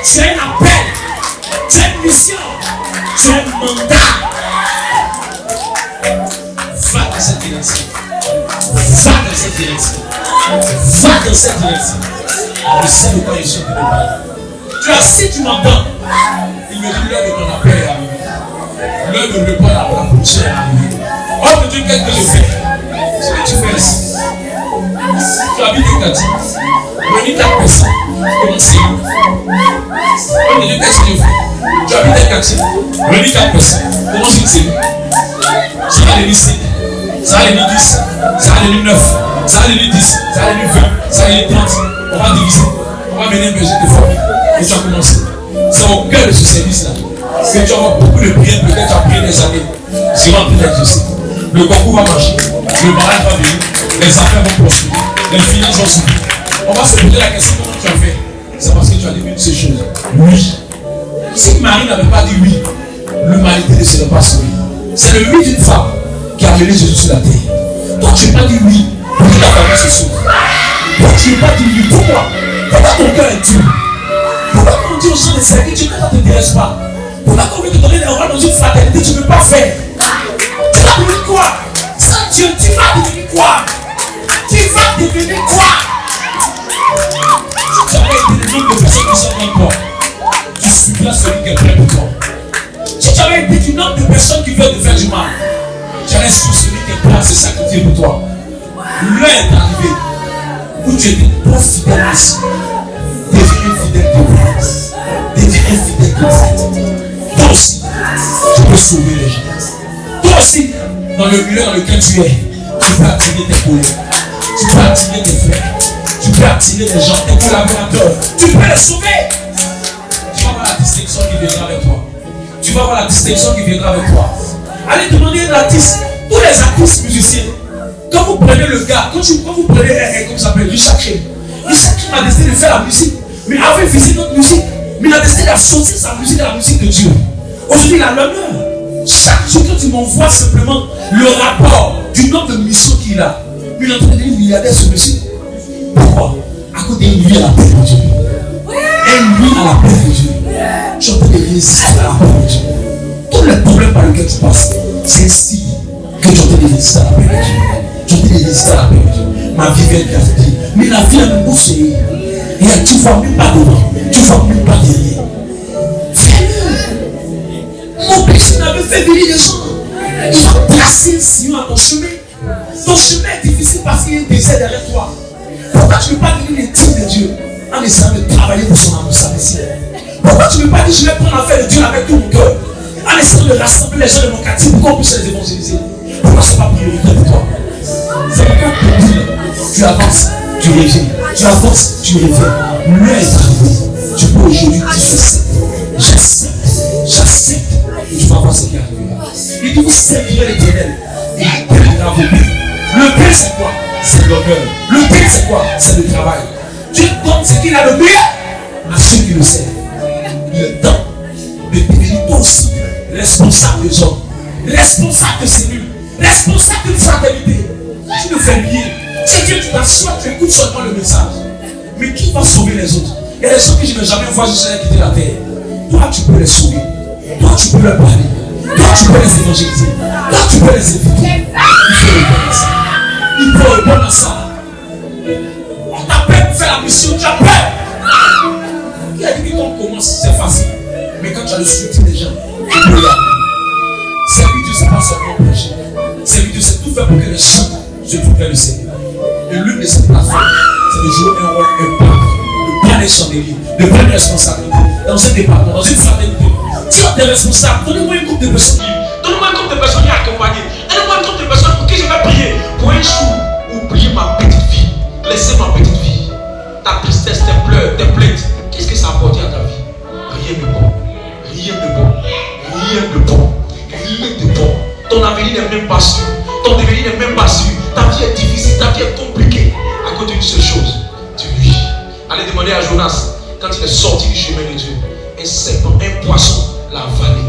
Tu as un appel. Tu as une mission. Tu as un mandat. Va dans cette direction. Va dans cette direction. Va dans cette direction. Je sais de quoi je suis en train de parler. Tu as, si tu m'entends, il me dit l'heure de ton appel est arrivée. L'heure de répondre à la bouche est arrivée. Oh, mais Dieu, qu'est-ce que je fais? Ce que tu fais ici, tu habites un quartier, réunis 4 personnes, comment c'est? On dit qu'est-ce que tu fais? Tu habites un quartier, réunis 4 personnes, comment c'est? Ça va les 5, ça va les 10, ça va les 9, ça va les 10, ça va les 20, ça va les 30. On va diviser, on va mener un budget de famille. Et tu as commencé. C'est au cœur de ce service-là que tu as beaucoup de prières, peut-être tu as prié des années. C'est rempli d'exaucé. Le concours va marcher, le mariage va venir, les affaires vont prospérer, les finances vont subir. On va se poser la question comment tu as fait. C'est parce que tu as dit une de ces choses. Oui. Si Marie n'avait pas dit oui, l'humanité ne serait pas sauvée. C'est le oui d'une femme qui a amené Jésus sur la terre. Toi, tu n'as pas dit oui pour que ta famille se sauve. Toi, tu n'as pas dit oui. Pourquoi? Pourquoi ton cœur est dur? Pourquoi on dit aux gens de servir Dieu quand ça ne t'intéresse pas? Pourquoi on veut te donner des rôles dans une fraternité tu ne peux pas faire? Tu vas devenir quoi? Sans Dieu, tu vas devenir quoi? Tu vas devenir quoi? Si tu avais été le nombre de personnes qui sont dans toi, tu suivras celui qui est près de toi. Si tu avais été du nombre de personnes qui veulent te faire du mal, tu allais suivre celui qui est prêt à se sacrifier pour toi. L'heure est arrivée où tu étais trop fidèle à Dieu. Deviens fidèle de grâce. Deviens fidèle de fait. Toi aussi, tu peux sauver les gens. Toi aussi, dans le milieu dans lequel tu es, tu peux attirer tes collègues. Tu peux attirer tes frères. Tu peux attirer les gens, tes collaborateurs. Tu peux les sauver. Tu vas voir la distinction qui viendra avec toi. Tu vas voir la distinction qui viendra avec toi. Allez demander un artiste. Tous les artistes musiciens. Quand vous prenez le gars, quand vous prenez comment ça s'appelle, Richard Krim a décidé de faire la musique, mais avait visé notre musique, mais il a décidé d'associer sa musique à la musique de Dieu. Aujourd'hui, il a l'honneur. Chaque jour que tu m'envoies simplement le rapport du nombre de missions qu'il a, mais il est en train de devenir milliardaire ce monsieur. Pourquoi? À cause d'une nuit à la paix de Dieu. Une nuit à la paix de Dieu. Tu es en train de résister à la paix de Dieu. Tous les problèmes par lesquels tu passes, c'est ainsi que tu es en train de résister à la paix de Dieu. Tu es en train de résister à la paix de Dieu. Ma vie vient de la vie. Mais la vie est un beau série. Et tu ne vois même pas devant. Tu ne vois même pas derrière. Fais-le. Mon péché n'avait fait venir les gens. Il va placer un sillon à ton chemin. Ton chemin est difficile parce qu'il y a un désert derrière toi. Pourquoi tu ne veux pas devenir l'intime de Dieu en essayant de travailler pour son amour salvation? Pourquoi tu ne veux pas dire je vais prendre l'affaire de Dieu avec tout mon cœur en essayant de rassembler les gens de mon quartier pour qu'on puisse les évangéliser? Pourquoi ce n'est pas prioritaire pour toi? C'est pas pour dire. Tu avances, tu reviens. Tu avances, tu reviens. L'heure est arrivée. Tu peux aujourd'hui dire j'accepte. Et tu vas voir ce qui arrivera. Il dit vous servirez l'Éternel. Et il bénira vos vies. Le bien c'est quoi? C'est l'honneur. Le bien c'est quoi? C'est le travail. Dieu donne ce qu'il a de meilleur à ceux qui le servent. Il est temps de devenir toi aussi responsable des hommes, responsable de cellules, responsable de fraternité. Tu ne fais rien. C'est Dieu qui t'assoit, tu écoutes seulement le message. Mais qui va sauver les autres? Il y a des gens que je ne vais jamais voir juste quitter la terre. Toi, tu peux les sauver. Toi, tu peux leur parler. Toi, tu peux les évangéliser. Toi, tu peux les éviter. Il faut répondre à ça. Il faut répondre à ça. On t'appelle pour faire la mission, tu as peur. Qui a dit que quand on commence, c'est facile. Mais quand tu as le soutien des gens, tu peux y aller. Servir Dieu, c'est pas seulement prêcher. Servir Dieu, c'est tout faire pour que les gens se trouvent vers le Seigneur. Et l'une de ces plateformes, c'est de jouer un rôle important, de prendre les chandeliers, de prendre les responsabilités dans un département, dans une fraternité. Si on est responsable, donnez-moi un groupe de personnes. Donnez-moi un groupe de personnes qui accompagnent. Donnez-moi un groupe de personnes pour qui je vais prier. Pour un jour, oublier ma petite vie. Laissez ma petite vie. Ta tristesse, tes pleurs, tes plaintes. Qu'est-ce que ça a apporté à ta vie? Rien de bon. Rien de bon. Rien de bon. Rien de bon. Ton avenir n'est même pas sûr. Ton devenir n'est même pas sûr. Ta vie est difficile, ta vie est compliquée. À cause d'une seule chose, tu lui. Allez demander à Jonas, quand il est sorti du chemin de Dieu, un serpent, un poisson l'a avalé.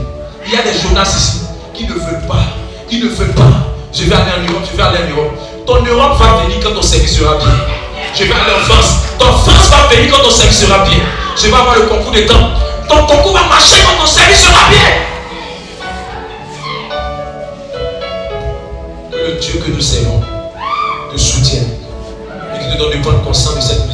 Il y a des Jonas ici qui ne veulent pas. Qui ne veulent pas. Je vais aller en Europe, je vais aller en Europe. Ton Europe va venir quand ton service sera bien. Je vais aller en France. Ton France va venir quand ton service sera bien. Je vais avoir le concours des temps. Ton concours va marcher quand ton service sera bien. Que le Dieu que nous servons te soutienne et qui te donne de bonnes conscience de cette